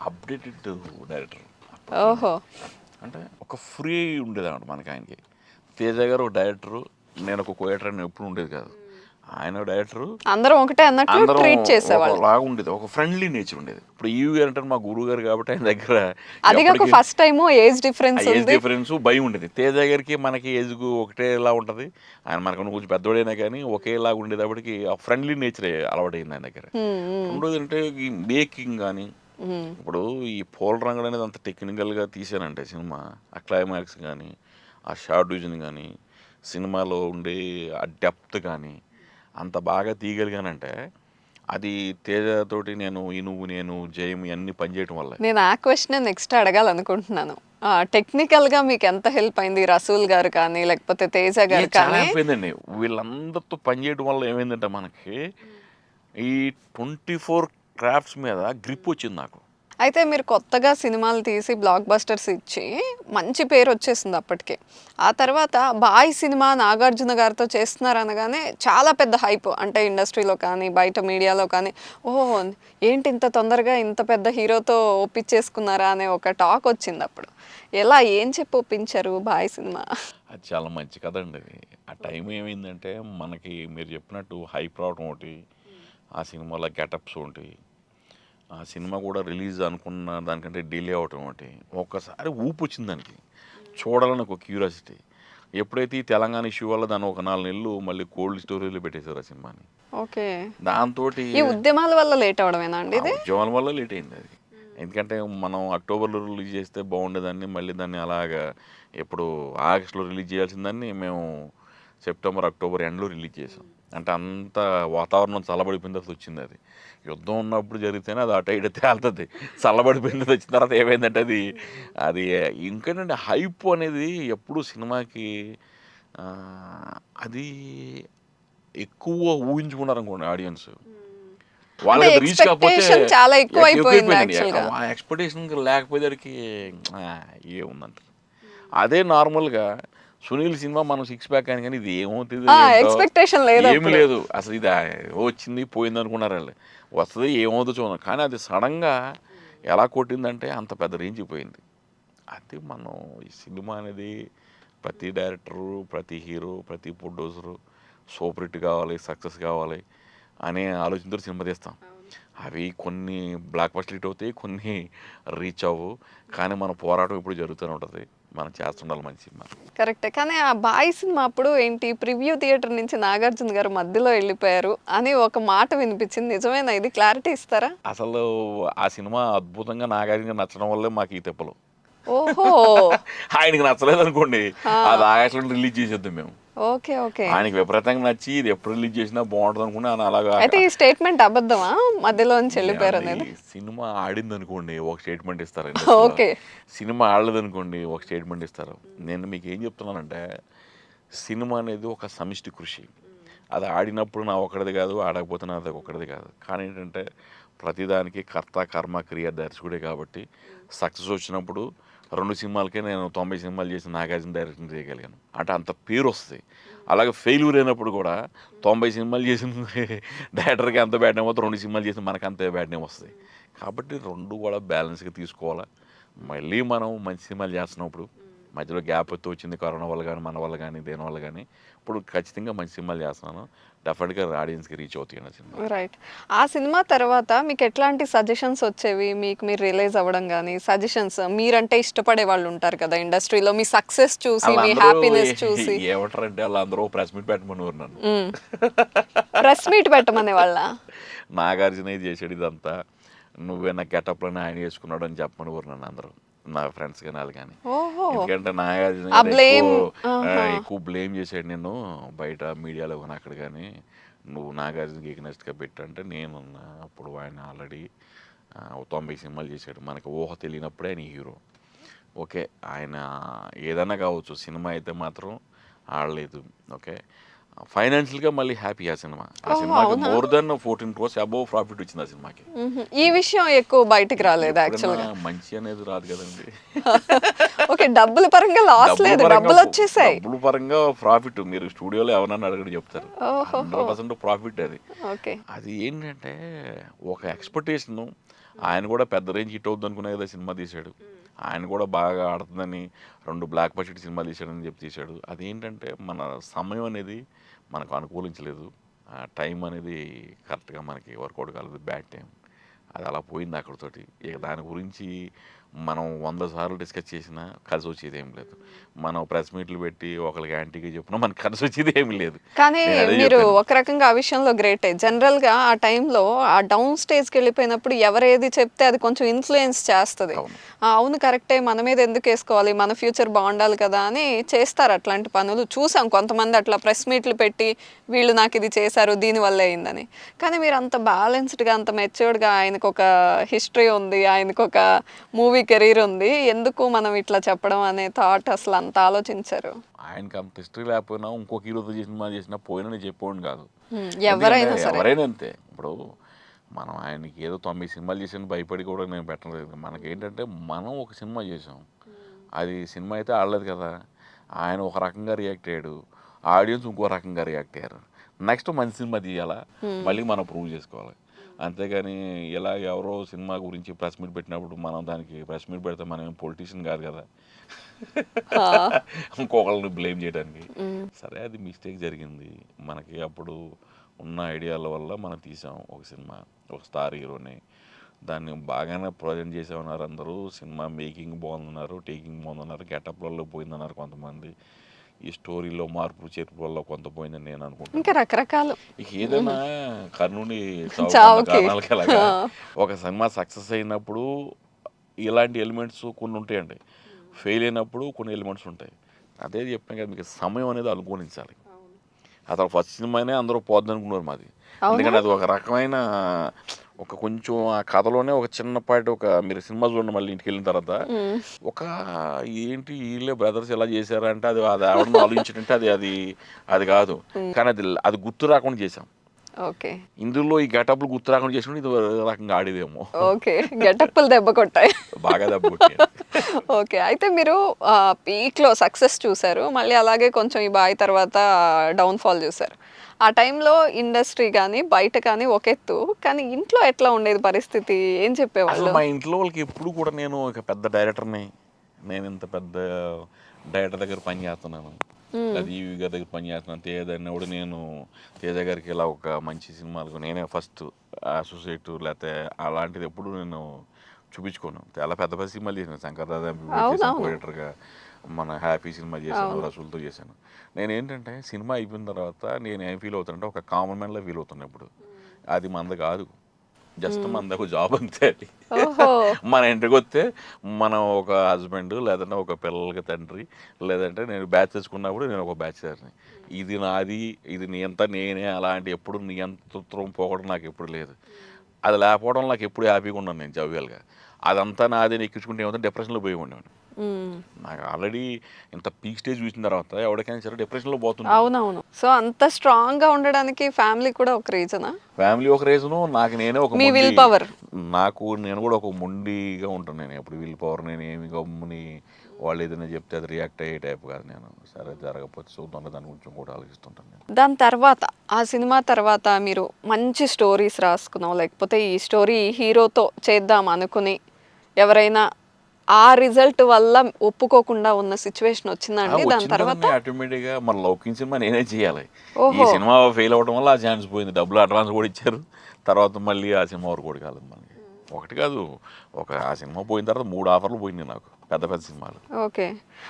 అప్డేటెడ్ డైరెక్టర్.
ఓహో!
అంటే ఒక ఫ్రీ ఉండేదన్నమాట మనకి ఆయనకి. తేజ గారు ఒక డైరెక్టరు, నేను ఒక కోఎడిటర్ అని ఎప్పుడు ఉండేది కాదు. ఆయన డైరెక్టరు,
అందరం ఒకటే అన్నట్లు
అందరం
ట్రీట్ చేసేవాళ్ళు.
ఒకలాగా ఉండేది, ఒక ఫ్రెండ్లీ నేచర్ ఉండేది. ఇప్పుడు ఈవి గారు అంటే మా గురువు గారు కాబట్టి ఆయన దగ్గర
అది కాక first time age difference
age
ఉంది.
డిఫరెన్స్ భయం ఉండేది. తేజ గారికి మనకి ఏజ్కు ఒకటేలా ఉంటుంది, ఆయన మనకన్నా కొంచెం పెద్దోడైనా కానీ ఒకేలాగా ఉండేటప్పటికి ఆ ఫ్రెండ్లీ నేచర్ అలవాటైంది ఆయన దగ్గర.
హ్మ్. హ్మ్.
రెండోది అంటే ఈ మేకింగ్ కానీ,
హ్మ్.
ఇప్పుడు ఈ పోల్ రంగడ్ అనేది అంత టెక్నికల్గా తీసానంటే సినిమా, ఆ క్లైమాక్స్ కానీ, ఆ షార్ట్ డివిజన్ కానీ, సినిమాలో ఉండే ఆ డెప్త్ కానీ అంత బాగా తీయగలిగానంటే అది తేజతోటి నేను ఈ నువ్వు నేను జయం ఇవన్నీ పనిచేయటం వల్ల.
నేను ఆ క్వశ్చన్ నెక్స్ట్ అడగాలనుకుంటున్నాను. టెక్నికల్గా మీకు ఎంత హెల్ప్ అయింది రసూల్ గారు కానీ, లేకపోతే తేజ గారు
చాలా
కానీ?
అయిపోయిందండి. వీళ్ళందరితో పనిచేయడం వల్ల ఏమైందంటే మనకి ఈ 24 క్రాఫ్ట్స్ మీద గ్రిప్ వచ్చింది నాకు.
అయితే మీరు కొత్తగా సినిమాలు తీసి బ్లాక్ బస్టర్స్ ఇచ్చి మంచి పేరు వచ్చేసింది అప్పటికే. ఆ తర్వాత బాయ్ సినిమా నాగార్జున గారితో చేస్తున్నారు అనగానే చాలా పెద్ద హైప్, అంటే ఇండస్ట్రీలో కానీ బయట మీడియాలో కానీ, ఓహో ఏంటి ఇంత తొందరగా ఇంత పెద్ద హీరోతో ఒప్పించేసుకున్నారా అనే ఒక టాక్ వచ్చింది అప్పుడు. ఎలా ఏం చెప్పి ఒప్పించారు బాయ్ సినిమా?
అది చాలా మంచి కథ అండి అది. ఆ టైం ఏమైందంటే మనకి మీరు చెప్పినట్టు హైప్ రావడం ఒకటి, ఆ సినిమాలో గెటప్స్ ఒకటి, ఆ సినిమా కూడా రిలీజ్ అనుకున్న దానికంటే డిలే అవటం ఒకటి, ఒక్కసారి ఊపు వచ్చింది దానికి, చూడాలని ఒక క్యూరియాసిటీ. ఎప్పుడైతే ఈ తెలంగాణ ఇష్యూ వల్ల దాన్ని ఒక 4 నెలలు మళ్ళీ కోల్డ్ స్టోరేజ్లో పెట్టేశారు ఆ సినిమాని.
ఓకే.
దాంతో
ఈ ఉద్యమాల వల్ల లేట్ అవడమేనా అండి ఇది?
ఉద్యమాల వల్ల లేట్ అయింది అది. ఎందుకంటే మనం అక్టోబర్లో రిలీజ్ చేస్తే బాగుండేదాన్ని, మళ్ళీ దాన్ని అలాగా ఎప్పుడు ఆగస్టులో రిలీజ్ చేయాల్సిన దాన్ని మేము సెప్టెంబర్ అక్టోబర్ ఎండ్లో రిలీజ్ చేసాం. అంటే అంత వాతావరణం చల్లబడిపోయిన తర్వాత వచ్చింది అది. యుద్ధం ఉన్నప్పుడు జరిగితేనే అది అటు ఇటు తేలుతుంది, చల్లబడిపోయిన వచ్చిన తర్వాత ఏమైందంటే అది అది ఇంకేంటంటే హైప్ అనేది ఎప్పుడు సినిమాకి అది ఎక్కువ ఊహించుకున్నారు అనుకోండి ఆడియన్స్, వాళ్ళకి రీచ్ కాకపోతే
ఎక్స్పెక్టేషన్ చాలా ఎక్కువ అయిపోయింది
ఎక్కువైపోయిందండి.
యాక్చువల్గా.
ఆ ఎక్స్పెక్టేషన్ లేకపోయేసరికి ఏముందంటారు. అదే నార్మల్గా సునీల్ సినిమా మనం 6 ప్యాక్ అని, కానీ ఇది ఏమవుతుంది
ఎక్స్పెక్టేషన్ లేదు
ఏమి
అప్పుడు.
లేదు అసలు. ఇది వచ్చింది పోయింది అనుకున్నారు వాళ్ళు, వస్తుంది ఏమవుతుందో చూద్దాం. కానీ అది సడన్గా ఎలా కొట్టిందంటే అంత పెద్ద రేంజ్ పోయింది. అది మనం ఈ సినిమా అనేది ప్రతి డైరెక్టరు, ప్రతి హీరో, ప్రతి ప్రొడ్యూసరు సూపర్ హిట్ కావాలి, సక్సెస్ కావాలి అనే ఆలోచనతో సినిమా తీస్తాం. అవి కొన్ని బ్లాక్ బస్టర్ హిట్ అవుతాయి, కొన్ని రీచ్ అవ్వవు. కానీ మన పోరాటం ఇప్పుడు జరుగుతూనే ఉంటుంది. మనం చేస్తుండాలి మంచి సినిమా.
కరెక్టే. కానీ ఆ 'బాయ్' సినిమా అప్పుడు ఏంటి ప్రివ్యూ థియేటర్ నుంచి నాగార్జున గారు మధ్యలో వెళ్ళిపోయారు అని ఒక మాట వినిపించింది. నిజమేనా ఇది? క్లారిటీ ఇస్తారా?
అసలు ఆ సినిమా అద్భుతంగా నాగార్జున నచ్చడం వల్లే మాకు ఈ తిప్పలు.
ఓహో!
ఆయనకి నచ్చలేదు అనుకోండి, అది ఆగస్టులో రిలీజ్ చేసేద్దాం మేము.
ఓకే. ఓకే.
ఆయనకి విపరీతంగా నచ్చి ఇది ఎప్పుడు రిలీజ్ చేసినా బాగుంటుంది అనుకుని ఆయన అలాగా.
అయితే ఈ స్టేట్మెంట్ అబద్ధమా? మధ్యలో నుంచి వెళ్ళిపోయారు అనేది?
సినిమా ఆడింది అనుకోండి ఒక స్టేట్మెంట్ ఇస్తారు.
ఓకే.
సినిమా ఆడలేదు అనుకోండి ఒక స్టేట్మెంట్ ఇస్తారు. నేను మీకు ఏం చెప్తున్నానంటే, సినిమా అనేది ఒక సమిష్టి కృషి. అది ఆడినప్పుడు నా ఒక్కడిది కాదు, ఆడకపోతే నాది ఒక్కడిది కాదు. కానీ ఏంటంటే ప్రతిదానికి కర్త కర్మ క్రియ దర్శకుడే కాబట్టి సక్సెస్ వచ్చినప్పుడు 2 సినిమాలకే నేను 90 సినిమాలు చేసి నాగార్జున డైరెక్షన్ చేయగలిగాను అంటే అంత పేరు వస్తుంది. అలాగే ఫెయిల్యూర్ అయినప్పుడు కూడా 90 సినిమాలు చేసిన డైరెక్టర్కి ఎంత బ్యాడ్ నేమ్ అవుతుంది, 2 సినిమాలు చేసిన మనకు అంతే బ్యాడ్ నేమ్ వస్తుంది. కాబట్టి 2 కూడా బ్యాలెన్స్గా తీసుకోవాలా. మళ్ళీ మనం మంచి సినిమాలు చేస్తున్నప్పుడు మధ్యలో గ్యాప్ ఎత్తు వచ్చింది కరోనా వల్ల కానీ, మన వల్ల కానీ, దేని వల్ల కానీ. ఇప్పుడు ఖచ్చితంగా మంచి సినిమాలు చేస్తున్నాను. డెఫినెట్గా ఆడియన్స్కి రీచ్ అవుతాయి ఆ సినిమా.
రైట్. ఆ సినిమా తర్వాత మీకు ఎట్లాంటి సజెషన్స్ వచ్చేవి? మీకు మీరు రిలీజ్ అవ్వడం కానీ సజెషన్స్, మీరంటే ఇష్టపడే వాళ్ళు ఉంటారు కదా ఇండస్ట్రీలో, మీ సక్సెస్ చూసి, మీ హ్యాపీనెస్ చూసి.
ఏమంటారంటే వాళ్ళందరూ ప్రెస్ మీట్ పెట్టమని నన్ను.
ప్రెస్ మీట్ పెట్టమనే వాళ్ళ?
నాగార్జున చేసాడు ఇదంతా, నువ్వే నా గెటప్లను ఆయన వేసుకున్నాడు అని చెప్పమని నన్ను అందరూ, నా ఫ్రెండ్స్ కానీ వాళ్ళు కానీ. ఎందుకంటే నాగార్జున ఎక్కువ బ్లేమ్ చేశాడు నేను బయట మీడియాలో కానీ అక్కడ కానీ. నువ్వు నాగార్జునకి ఎగ్నెస్ట్గా పెట్టంటే నేను అప్పుడు ఆయన ఆల్రెడీ 90 సినిమాలు చేశాడు. మనకు ఊహ తెలియనప్పుడే ఆయన హీరో. ఓకే, ఆయన ఏదైనా కావచ్చు, సినిమా అయితే మాత్రం ఆడలేదు. ఓకే, ఫైనాన్షియల్గా మళ్ళీ హ్యాపీ ఆ సినిమా. ఆ సినిమాకి more than 14 crores above profit వచ్చింది ఆ సినిమాకి.
ఈ విషయం ఎక్కువ బయటికి రాలేదు యాక్చువల్గా.
మంచి అనేది రాదు కదండి.
ఓకే, డబ్బుల పరంగా లాస్ లేదు, డబ్బులు వచ్చేసాయి.
డబ్బుల పరంగా ప్రాఫిట్ మీరు స్టూడియోలో ఎవరన్నా అడగడం చెప్తారు. 100% ప్రాఫిట్ అది.
ఓకే,
అది ఏంటంటే ఒక ఎక్స్పెక్టేషన్. ఆయన కూడా పెద్ద రేంజ్ హిట్ అవుతుంది అనుకునే కదా సినిమా తీశాడు. ఆయన కూడా బాగా ఆడుతుందని 2 బ్లాక్ బడ్జెట్ సినిమాలు తీశాడని చెప్పి తీశాడు. అదేంటంటే మన సమయం అనేది మనకు అనుకూలించలేదు. టైం అనేది కరెక్ట్గా మనకి వర్కౌట్ కాలేదు, బ్యాడ్ టైం. అది అలా పోయింది అక్కడితోటి. ఇక దాని గురించి మనం 100 సార్లు డిస్కస్ చేసినా కలిసి వచ్చేది ఏం లేదు. మనం ప్రెస్ మీట్లు పెట్టి ఒకరికి యాంటీగా చెప్పినా మనకు కలిసి వచ్చేది ఏమి లేదు.
కానీ మీరు ఒక రకంగా ఆ విషయంలో గ్రేటే. జనరల్గా ఆ టైంలో ఆ డౌన్ స్టేజ్కి వెళ్ళిపోయినప్పుడు ఎవరేది చెప్తే అది కొంచెం ఇన్ఫ్లుయెన్స్ చేస్తుంది. అవును కరెక్టే, మన మీద ఎందుకు వేసుకోవాలి, మన ఫ్యూచర్ బాగుండాలి కదా అని చేస్తారు అట్లాంటి పనులు. చూసాం కొంతమంది అట్లా ప్రెస్ మీట్లు పెట్టి వీళ్ళు నాకు ఇది చేశారు దీనివల్ల అయిందని. కానీ మీరు అంత బ్యాలెన్స్డ్గా, అంత మెచ్యూర్డ్గా, ఆయనకు ఒక హిస్టరీ ఉంది, ఆయనకు ఒక మూవీ కెరీర్ ఉంది, ఎందుకు మనం ఇట్లా చెప్పడం అనే థాట్ అసలు అంత ఆలోచించారు?
ఆయనకి అంత హిస్టరీ లేకపోయినా ఇంకొక హీరోతో సినిమా చేసినా పోయినా నేను చెప్పేవాడిని కాదు.
ఎవరైనా
అంతే. ఇప్పుడు మనం ఆయనకి ఏదో 9 సినిమాలు చేసిన భయపడి కూడా నేను పెట్టలేదు. మనకేంటంటే మనం ఒక సినిమా చేసాం, అది సినిమా అయితే ఆడలేదు కదా. ఆయన ఒక రకంగా రియాక్ట్ అయ్యాడు, ఆడియన్స్ ఇంకో రకంగా రియాక్ట్ అయ్యారు. నెక్స్ట్ మంచి సినిమా తీయాలా, మళ్ళీ మనం ప్రూవ్ చేసుకోవాలి. అంతేగాని ఇలా ఎవరో సినిమా గురించి ప్రెస్ మీట్ పెట్టినప్పుడు మనం దానికి ప్రెస్ మీట్ పెడితే మనం ఏం పొలిటీషియన్ కాదు కదా ఇంకొకళ్ళని బ్లేమ్ చేయడానికి. సరే, అది మిస్టేక్ జరిగింది. మనకి అప్పుడు ఉన్న ఐడియాల వల్ల మనం తీసాం ఒక సినిమా, ఒక స్టార్ హీరోని. దాన్ని బాగానే ప్రజెంట్ చేసామన్నారు అందరూ. సినిమా మేకింగ్ బాగుందన్నారు, టేకింగ్ బాగుందన్నారు, గెటప్లలో పోయిందన్నారు కొంతమంది. ఈ స్టోరీలో మార్పు చేర్పు వల్ల కొంత పోయిందని నేను అనుకుంటాను.
ఇంకా రకరకాలు
ఏదైనా కర్ణుని కారణాలకి అలాగా ఒక సినిమా సక్సెస్ అయినప్పుడు ఇలాంటి ఎలిమెంట్స్ కొన్ని ఉంటాయండి, ఫెయిల్ అయినప్పుడు కొన్ని ఎలిమెంట్స్ ఉంటాయి. అదే చెప్పాను కదా మీకు, సమయం అనేది అనుకూలించాలి. అసలు ఫస్ట్ సినిమానే అందరూ పోద్ది అనుకున్నారు మాది. ఎందుకంటే అది ఒక రకమైన ఒక కొంచెం ఆ కథలోనే ఒక చిన్నపాటి ఒక మీరు సినిమా చూడండి మళ్ళీ ఇంటికి వెళ్ళిన తర్వాత ఒక ఏంటి వీళ్ళే బ్రదర్స్ ఎలా చేశారా అంటే అది అది ఆవిడని ఆలోచించడంటే అది అది అది కాదు. కానీ అది గుర్తు రాకుండా చేసాం.
ఓకే,
ఇందులో ఈ గెటప్లు గుర్తు రాకుండా చేసిన ఇది రకంగా ఆడేదేమో.
ఓకే, గెటప్లు దెబ్బ కొట్టాయి,
బాగా దెబ్బ కొట్టాయి.
ఓకే. అయితే మీరు పీక్లో సక్సెస్ చూసారు, మళ్ళీ అలాగే కొంచెం ఈ బాయ్ తర్వాత డౌన్ఫాల్ చూసారు. ఆ టైంలో ఇండస్ట్రీ కానీ బయట కానీ ఒక ఎత్తు, కానీ ఇంట్లో ఎట్లా ఉండేది పరిస్థితి, ఏం చెప్పేవాళ్ళు?
మా ఇంట్లో వాళ్ళకి ఎప్పుడు కూడా నేను ఒక పెద్ద డైరెక్టర్ని, నేను ఇంత పెద్ద డైరెక్టర్ దగ్గర పని చేస్తున్నాను, అది ఈవి గారి దగ్గర పని చేస్తున్నాను, తేజ అన్నప్పుడు నేను తేజ గారికి ఇలా ఒక మంచి సినిమాలకు నేనే ఫస్ట్ అసోసియేట్ లేకపోతే అలాంటిది ఎప్పుడు నేను చూపించుకోను. చాలా పెద్ద పెద్ద సినిమాలు చేశాను, శంకర్ దాదా చేశాను, పోయేటర్గా మన హ్యాపీ సినిమా చేశాను, రసూల్తో చేశాను. నేను ఏంటంటే సినిమా అయిపోయిన తర్వాత నేను ఏం ఫీల్ అవుతానంటే ఒక కామన్ మ్యాన్లో ఫీల్ అవుతున్నాను. ఇప్పుడు అది మంద కాదు, జస్ట్ మనది ఒక జాబ్ అంతే. అది మన ఇంటికి వస్తే మనం ఒక హస్బెండ్ లేదంటే ఒక పిల్లలకి తండ్రి, లేదంటే నేను బ్యాచ్ తెచ్చుకున్నప్పుడు నేను ఒక బ్యాచ్లర్ని. ఇది నాది, ఇది నీ అంతా నేనే, అలాంటి ఎప్పుడు నియంత్రం పోవడం నాకు ఎప్పుడు లేదు. అది లేకపోవడం నాకు ఎప్పుడు హ్యాపీగా ఉన్నాను నేను జవియల్గా. అదంతా నాది ఎక్కించుకుంటే ఏమవుతుంది, డిప్రెషన్లో పోయి ఉండేవాడిని. నాకు ఆల్రెడీ ఇంత పీక్ స్టేజ్ చూసిన తర్వాత ఎవరికైనా సరే డిప్రెషన్లో పోతుంది.
అవునవును. సో అంత స్ట్రాంగ్ గా ఉండడానికి ఫ్యామిలీ కూడా ఒక రీజనా?
ఫ్యామిలీ ఒక రీజను, నాకు నేనే ఒక
మీ విల్ పవర్.
నేను కూడా ఒక మొండిగా ఉంటాను. నేను ఎప్పుడు విల్ పవర్, నేను ఏమి గమ్ముని వాళ్ళు ఏదైనా చెప్తే అది రియాక్ట్ అయ్యే టైప్ కాదు నేను. సరే జరగకపోతే చూద్దాం దాని గురించి కూడా ఆలోచిస్తుంటాను నేను.
దాని తర్వాత ఆ సినిమా తర్వాత మీరు మంచి స్టోరీస్ రాసుకున్నాం, లేకపోతే ఈ స్టోరీ హీరోతో చేద్దాం అనుకుని ఎవరైనా ఆ రిజల్ట్ వల్ల ఒప్పుకోకుండా ఉన్న సిచ్యువేషన్ వచ్చిందండి దాని తర్వాత?
ఆటోమేటిక్గా మన లౌకింగ్ సినిమా నేనే చేయాలి. ఈ సినిమా ఫెయిల్ అవ్వడం వల్ల ఆ ఛాన్స్ పోయింది. డబ్బులు అడ్వాన్స్ కూడా ఇచ్చారు, తర్వాత మళ్ళీ ఆ సినిమా వరకు కూడా కాలేదు మనకి. ఒకటి కాదు, ఆ సినిమా పోయిన తర్వాత 3 ఆఫర్లు పోయినాయి నాకు, పెద్ద పెద్ద సినిమాలు.
ఓకే.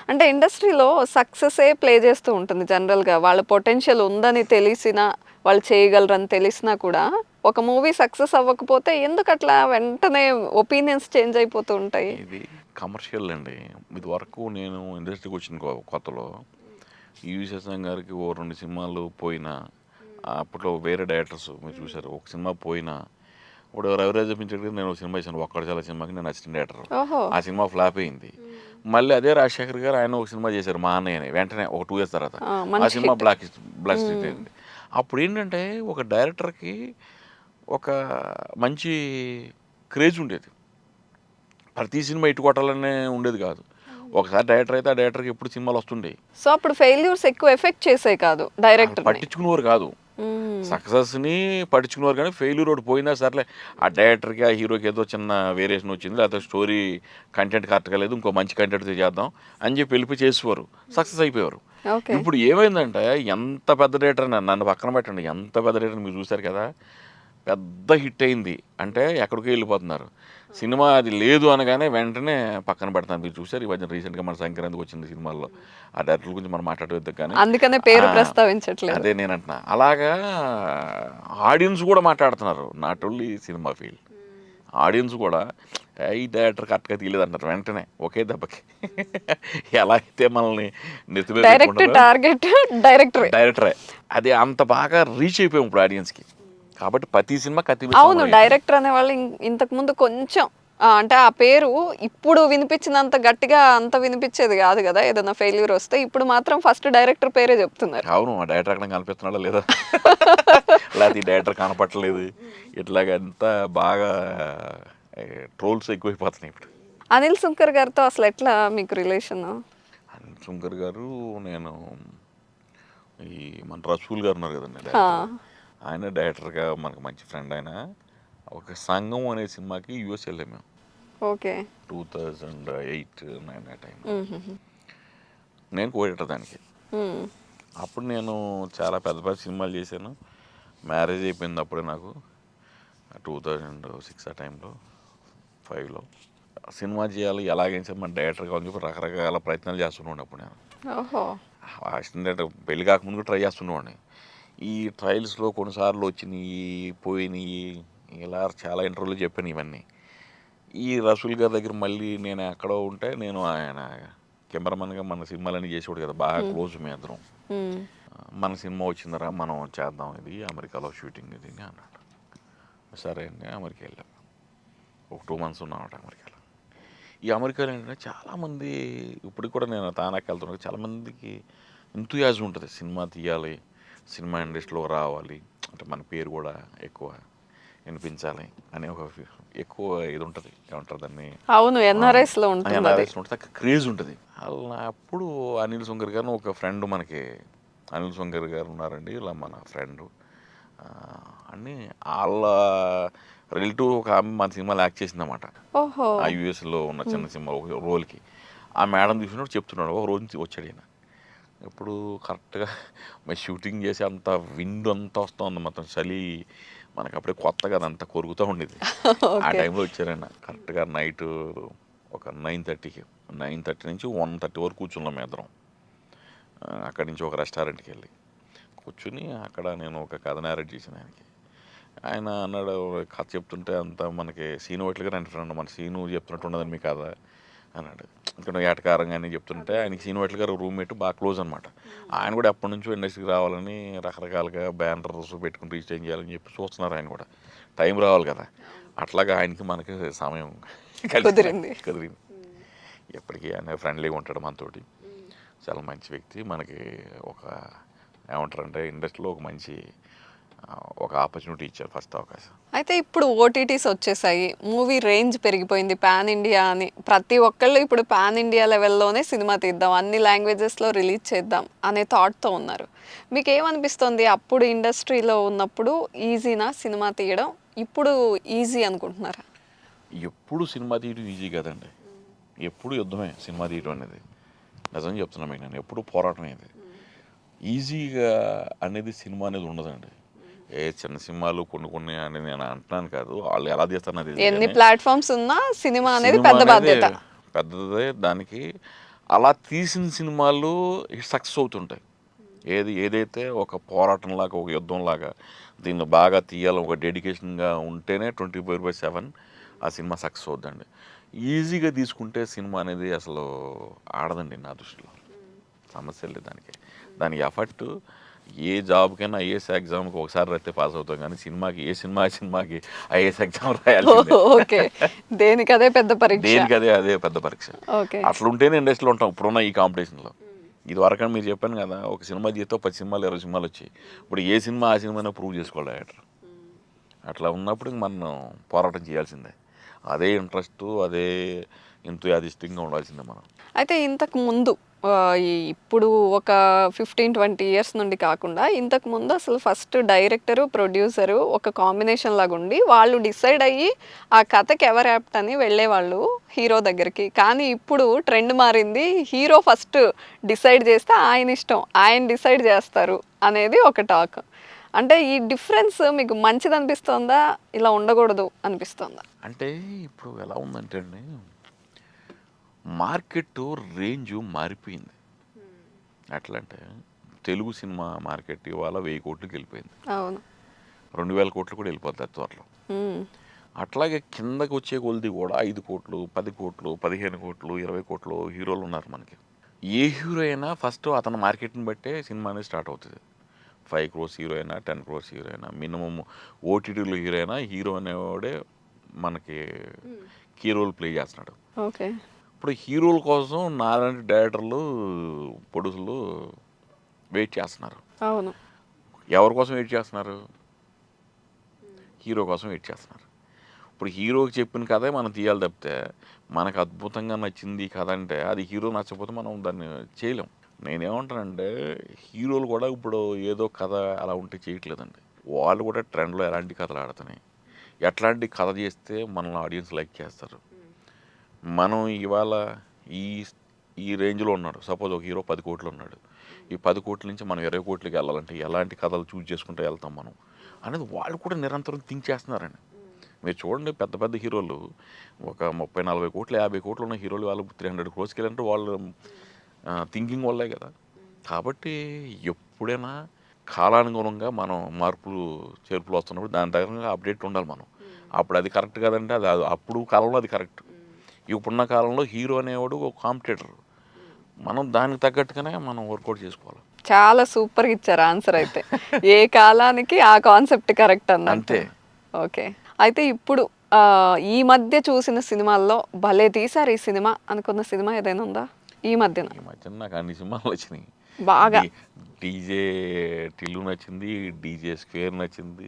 అంటే ఇండస్ట్రీలో సక్సెసే ప్లే చేస్తూ ఉంటుంది జనరల్గా. వాళ్ళ పొటెన్షియల్ ఉందని తెలిసినా, వాళ్ళు చేయగలరని తెలిసినా కూడా ఒక మూవీ సక్సెస్ అవ్వకపోతే ఎందుకు అట్లా వెంటనే ఒపీనియన్స్ చేంజ్ అయిపోతూ ఉంటాయి?
ఇది కమర్షియల్ అండి. ఇది వరకు నేను ఇండస్ట్రీకి వచ్చిన కొత్తలో ఈవి శశాంక్ గారికి ఓ 2 సినిమాలు పోయినా, అప్పట్లో వేరే డైరెక్టర్స్ మీరు చూసారు, ఒక సినిమా పోయినా, ఇప్పుడు రవిరాజ పింఛన్ నేను ఒక సినిమా చేశాను, ఒక్కడ చాలా సినిమాకి నేను అసిస్టెంట్ డైరెక్టర్. ఆ సినిమా ఫ్లాప్ అయింది. మళ్ళీ అదే రాజశేఖర్ గారు ఆయన ఒక సినిమా చేశారు, మా అన్నయ్య అని, వెంటనే ఒక 2 ఇయర్స్ తర్వాత ఆ సినిమా బ్లాస్ట్ హిట్ అయింది. అప్పుడు ఏంటంటే ఒక డైరెక్టర్కి ఒక మంచి క్రేజ్ ఉండేది, ప్రతి సినిమా ఇటు కొట్టాలనే ఉండేది కాదు. ఒకసారి డైరెక్టర్ అయితే ఆ డైరెక్టర్కి ఎప్పుడు సినిమాలు వస్తుండేవి.
సో అప్పుడు ఫెయిల్యూర్స్ ఎక్కువ ఎఫెక్ట్ చేసే కాదు, డైరెక్టర్
పట్టించుకునేవారు కాదు, సక్సెస్ని పట్టించుకునేవారు. కానీ ఫెయిల్యూర్ ఒకటి పోయిందా సర్లే, ఆ డైరెక్టర్కి ఆ హీరోకి ఏదో చిన్న వేరియేషన్ వచ్చింది, లేకపోతే స్టోరీ కంటెంట్ కరెక్ట్గా లేదు, ఇంకో మంచి కంటెంట్ చేద్దాం అని చెప్పి వెళ్ళిపోయి చేసేవారు, సక్సెస్ అయిపోయారు. ఇప్పుడు ఏమైందంటే ఎంత పెద్ద డైరెక్టర్, నన్ను పక్కన పెట్టండి, ఎంత పెద్ద డైరెక్టర్ మీరు చూశారు కదా, పెద్ద హిట్ అయింది అంటే ఎక్కడికి వెళ్ళిపోతున్నారు. సినిమా అది లేదు అనగానే వెంటనే పక్కన పెడతాను. మీరు చూసారు ఈ మధ్య రీసెంట్గా మన సంక్రాంతికి వచ్చింది సినిమాల్లో, ఆ డైరెక్టర్ గురించి మనం మాట్లాడవద్దు కానీ
అందుకనే పేరు ప్రస్తావించట్లేదు.
అదే నేను అంటున్నా. అలాగా ఆడియన్స్ కూడా మాట్లాడుతున్నారు, not only cinema field, audience కూడా ఈ డైరెక్టర్ కరెక్ట్గా తీయలేదు అంటారు వెంటనే ఒకే దెబ్బకి. ఎలా అయితే మనల్ని డైరెక్టరే అది అంత బాగా రీచ్ అయిపోయాం ఇప్పుడు ఆడియన్స్కి. కాబట్టి ప్రతి సినిమా
అవును, డైరెక్టర్ అనే వాళ్ళు ఇంతకు ముందు కొంచెం అంటే ఆ పేరు ఇప్పుడు వినిపించినంత గట్టిగా అంత వినిపించేది కాదు కదా ఏదైనా ఫెయిల్యూర్ వస్తే. ఇప్పుడు మాత్రం ఫస్ట్ డైరెక్టర్ పేరే చెప్తున్నారు.
అవును, ఆ డైరెక్టర్ అక్కడ కనిపిస్తున్నాడా లేదా, లేకపోతే ఈ డైరెక్టర్ కనపట్టలేదు, ఇట్లాగంతా బాగా ట్రోల్స్ ఎక్కువైపోతున్నాయి ఇప్పుడు.
అనిల్ సుంకర్ గారితో అసలు ఎట్లా మీకు రిలేషన్?
అనిల్ సుంకర్ గారు, నేను ఈ మన రసూల్ గారు ఉన్నారు కదండి, ఆయన డైరెక్టర్గా మనకు మంచి ఫ్రెండ్. ఆయన ఒక సంఘం అనే సినిమాకి యూఎస్ వెళ్ళాం మేము.
ఓకే.
2008-9 ఆ టైం నేను కోడేటర్ దానికి. అప్పుడు నేను చాలా పెద్ద పెద్ద సినిమాలు చేశాను. మ్యారేజ్ అయిపోయింది అప్పుడే నాకు, 2006 ఆ టైంలో, 5లో సినిమా చేయాలి, ఎలాగైనా సరే మన డైరెక్టర్ కావాలని చెప్పి రకరకాల ప్రయత్నాలు చేస్తున్నాను. అప్పుడు నేను అసిస్టెంట్ డైరెక్టర్ పెళ్లి కాకముందు ట్రై చేస్తున్నాను. ఈ ట్రయల్స్లో కొన్నిసార్లు వచ్చినాయి, పోయినాయి, ఇలా చాలా ఇంటర్వ్యూలు చెప్పాను ఇవన్నీ. ఈ రసూల్ గారి దగ్గర మళ్ళీ నేను ఎక్కడో ఉంటే, నేను ఆయన కెమెరామెన్గా మన సినిమాలన్నీ చేసేవాడు కదా, బాగా క్లోజ్ మీ అందరం. మన సినిమా వచ్చిందరా మనం చేద్దాం, ఇది అమెరికాలో షూటింగ్ ఇది అని అన్నాడు. సరే అండి, అమెరికా వెళ్ళాం. ఒక 2 months ఉన్నామట అమెరికాలో. ఈ అమెరికాలో ఏంటంటే చాలామంది, ఇప్పటికి కూడా నేను తానాకి వెళ్తున్నాను, చాలామందికి ఎంతూయాజం ఉంటుంది, సినిమా తీయాలి, సినిమా ఇండస్ట్రీలో రావాలి అంటే మన పేరు కూడా ఎక్కువ వినిపించాలి అనే ఒక ఎక్కువ ఇది ఉంటుంది, ఏమంటారు దాన్ని.
అవును, ఎన్ఆర్ఐస్లో ఉంటుంది,
క్రేజ్ ఉంటుంది. అలా అప్పుడు అనిల్ సుంకర్ గారు ఒక ఫ్రెండ్, మనకి అనిల్ సుంకర్ గారు ఉన్నారండి ఇలా మన ఫ్రెండ్ అని, వాళ్ళ రిలేటివ్ ఒక ఆమె మన సినిమాలో యాక్ట్ చేసిందన్నమాట. ఆ యూఎస్లో ఉన్న చిన్న సినిమా ఒక రోల్కి. ఆ మేడం చూసినప్పుడు చెప్తున్నాడు. ఒక రోజు వచ్చాడు ఈయన. ఇప్పుడు కరెక్ట్గా మరి షూటింగ్ చేసి అంత విండ్ అంతా వస్తుంది, మొత్తం చలి మనకు అప్పుడే కొత్త కదా, అంతా కొరుకుతూ ఉండేది. ఆ
ఓకే.
టైంలో వచ్చారండి కరెక్ట్గా నైట్ ఒక 9:30కి 9:30 నుంచి 1:30 వరకు కూర్చున్నాం మేము ఇద్దరం. అక్కడి నుంచి ఒక రెస్టారెంట్కి వెళ్ళి కూర్చుని అక్కడ నేను ఒక కథ నేరేట్ చేశాను ఆయనకి. ఆయన అన్నాడు, కథ చెప్తుంటే అంతా మనకి సీను వైట్ల గారు అంటున్నాడు, మన సీను చెప్తున్నట్టు ఉండదని మీ కథ అన్నాడు. ఇక్కడ ఏటకారంగానే చెప్తుంటే ఆయనకి సీను వైట్ల గారు రూమ్మేట్ బాగా క్లోజ్ అనమాట. ఆయన కూడా ఎప్పటి నుంచో ఇండస్ట్రీకి రావాలని రకరకాలుగా బ్యానర్స్ పెట్టుకుని రీచ్ చేయాలని చెప్పి చూస్తున్నారు. ఆయన కూడా టైం రావాలి కదా, అట్లాగా ఆయనకి మనకి సమయం
కుదిరింది.
కుదిరింది. ఎప్పటికీ ఆయన ఫ్రెండ్లీగా ఉంటాడు మనతోటి, చాలా మంచి వ్యక్తి. మనకి ఒక ఏమంటారంటే ఇండస్ట్రీలో ఒక మంచి ఒక ఆపర్చునిటీ ఇచ్చారు, ఫస్ట్ అవకాశం.
అయితే ఇప్పుడు ఓటీటీస్ వచ్చేసాయి, మూవీ రేంజ్ పెరిగిపోయింది, పాన్ ఇండియా అని ప్రతి ఒక్కళ్ళు ఇప్పుడు పాన్ ఇండియా లెవెల్లోనే సినిమా తీద్దాం, అన్ని లాంగ్వేజెస్లో రిలీజ్ చేద్దాం అనే థాట్తో ఉన్నారు. మీకు ఏమనిపిస్తుంది, అప్పుడు ఇండస్ట్రీలో ఉన్నప్పుడు ఈజీనా సినిమా తీయడం, ఇప్పుడు ఈజీ అనుకుంటున్నారా?
ఎప్పుడు సినిమా తీయడం ఈజీ కదండి, ఎప్పుడు యుద్ధమే సినిమా తీయడం అనేది. నిజం చెప్తున్నా మీకు, నేను ఎప్పుడు పోరాటం అయింది. ఈజీగా అనేది సినిమా అనేది ఉండదండి. ఏ చిన్న సినిమాలు కొన్ని అని నేను అంటున్నాను కాదు, వాళ్ళు ఎలా తీస్తారు అనేది.
ఎన్ని ప్లాట్ఫామ్స్ ఉన్నా సినిమా అనేది పెద్ద బాధ్యత,
పెద్దదే. దానికి అలా తీసిన సినిమాలు సక్సెస్ అవుతుంటాయి. ఏదైతే ఒక పోరాటంలాగా, ఒక యుద్ధంలాగా దీన్ని బాగా తీయాలి, ఒక డెడికేషన్గా ఉంటేనే 24/7 ఆ సినిమా సక్సెస్ అవుద్దండి. ఈజీగా తీసుకుంటే సినిమా అనేది అసలు ఆడదండి నా దృష్టిలో. సమస్య లేదు దానికి ఎఫర్ట్. ఏ జాబ్కైనా ఐఏఎస్ ఎగ్జామ్కి ఒకసారి రాస్తే పాస్ అవుతాం, కానీ సినిమాకి ఐఏఎస్ ఎగ్జామ్ రాయాలి.
ఓకే, దేనికి అదే పెద్ద పరీక్ష,
దేనికి అదే పెద్ద పరీక్ష. అట్లా ఉంటేనే ఇండస్ట్రీలో ఉంటాం ఇప్పుడున్న ఈ కాంపిటీషన్లో. ఇది వరకు మీరు చెప్పాను కదా, ఒక సినిమా తీస్తే 10 సినిమాలు 20 సినిమాలు వచ్చాయి. ఇప్పుడు ఏ సినిమా ఆ సినిమానే ప్రూవ్ చేసుకోవాలి డైరెక్టర్. అట్లా ఉన్నప్పుడు మనం పోరాటం చేయాల్సిందే. అదే ఇంట్రెస్ట్, అదే ఎంతూయాదిస్టిక్గా ఉండాల్సిందే మనం.
అయితే ఇంతకు ముందు ఇప్పుడు ఒక 15-20 ఇయర్స్ నుండి కాకుండా ఇంతకు ముందు అసలు ఫస్ట్ డైరెక్టరు ప్రొడ్యూసరు ఒక కాంబినేషన్ లాగా ఉండి వాళ్ళు డిసైడ్ అయ్యి ఆ కథకి ఎవరు యాప్ట్ అని వెళ్ళేవాళ్ళు హీరో దగ్గరికి. కానీ ఇప్పుడు ట్రెండ్ మారింది, హీరో ఫస్ట్ డిసైడ్ చేస్తే ఆయన ఇష్టం, ఆయన డిసైడ్ చేస్తారు అనేది ఒక టాక్. అంటే ఈ డిఫరెన్స్ మీకు మంచిది అనిపిస్తుందా, ఇలా ఉండకూడదు అనిపిస్తుందా?
అంటే ఇప్పుడు ఎలా ఉందంటే అండి, మార్కెట్ రేంజ్ మారిపోయింది. ఎట్లా అంటే తెలుగు సినిమా మార్కెట్ ఇవాళ 1000 కోట్లకి వెళ్ళిపోయింది.
అవును,
2000 కోట్లు కూడా వెళ్ళిపోతుంది త్వరలో. అట్లాగే కిందకి వచ్చే కొలది కూడా 5 కోట్లు 10 కోట్లు 15 కోట్లు 20 కోట్లు హీరోలు ఉన్నారు మనకి. ఏ హీరో అయినా ఫస్ట్ అతని మార్కెట్ని బట్టే సినిమా అనేది స్టార్ట్ అవుతుంది. 5 crores హీరో అయినా 10 crores హీరో అయినా మినిమం ఓటీటీలో హీరో అయినా హీరో అనేవాడే మనకి కీ రోల్ ప్లే చేస్తున్నాడు.
ఓకే,
ఇప్పుడు హీరోల కోసం నాలాంటి డైరెక్టర్లు ప్రొడ్యూసర్లు వెయిట్ చేస్తున్నారు.
అవును,
ఎవరి కోసం వెయిట్ చేస్తున్నారు? హీరో కోసం వెయిట్ చేస్తున్నారు. ఇప్పుడు హీరోకి చెప్పిన కథే మనం తీయాలి తప్పితే, మనకు అద్భుతంగా నచ్చింది కథ అంటే అది హీరో నచ్చకపోతే మనం దాన్ని చేయలేం. నేనేమంటానంటే హీరోలు కూడా ఇప్పుడు ఏదో కథ అలా ఉంటే చేయట్లేదండి. వాళ్ళు కూడా ట్రెండ్లో ఎలాంటి కథలు ఆడుతున్నాయి, ఎట్లాంటి కథ చేస్తే మనల్ని ఆడియన్స్ లైక్ చేస్తారు. మనం ఇవాళ ఈ రేంజ్లో ఉన్నాడు, సపోజ్ ఒక హీరో 10 కోట్లు ఉన్నాడు, ఈ 10 కోట్ల నుంచి మనం 20 కోట్లకి వెళ్ళాలంటే ఎలాంటి కథలు చూస్ చేసుకుంటూ వెళ్తాం మనం అనేది వాళ్ళు కూడా నిరంతరం థింక్ చేస్తున్నారండి. మీరు చూడండి, పెద్ద పెద్ద హీరోలు ఒక 30-40 కోట్లు 50 కోట్లు ఉన్న హీరోలు వాళ్ళు 300 crores వెళ్ళారంటే వాళ్ళు థింకింగ్ వల్లే కదా. కాబట్టి ఎప్పుడైనా కాలానుగుణంగా మనం మార్పులు చేర్పులు వస్తున్నప్పుడు దాని తగ్గ అప్డేట్ ఉండాలి మనం. అప్పుడు అది కరెక్ట్ కదంటే అది అప్పుడు కాలంలో అది కరెక్ట్. ఇప్పుడున్న కాలంలో హీరో అనేవాడు ఒక కాంపిటేటర్, మనం దానికి తగ్గట్టుగానే మనం వర్కౌట్ చేసుకోవాలి.
చాలా సూపర్ ఇచ్చారు ఆన్సర్. అయితే ఏ కాలానికి ఆ కాన్సెప్ట్ కరెక్ట్
అంతే.
ఓకే, అయితే ఇప్పుడు ఈ మధ్య చూసిన సినిమాల్లో భలే తీశారు ఈ సినిమా అనుకున్న సినిమా ఏదైనా ఉందా ఈ మధ్యన?
ఈ మధ్యన నాకు అన్ని సినిమాలు వచ్చినాయి
బాగా.
డీజే టిల్లు నచ్చింది, డీజే స్క్వేర్ నచ్చింది,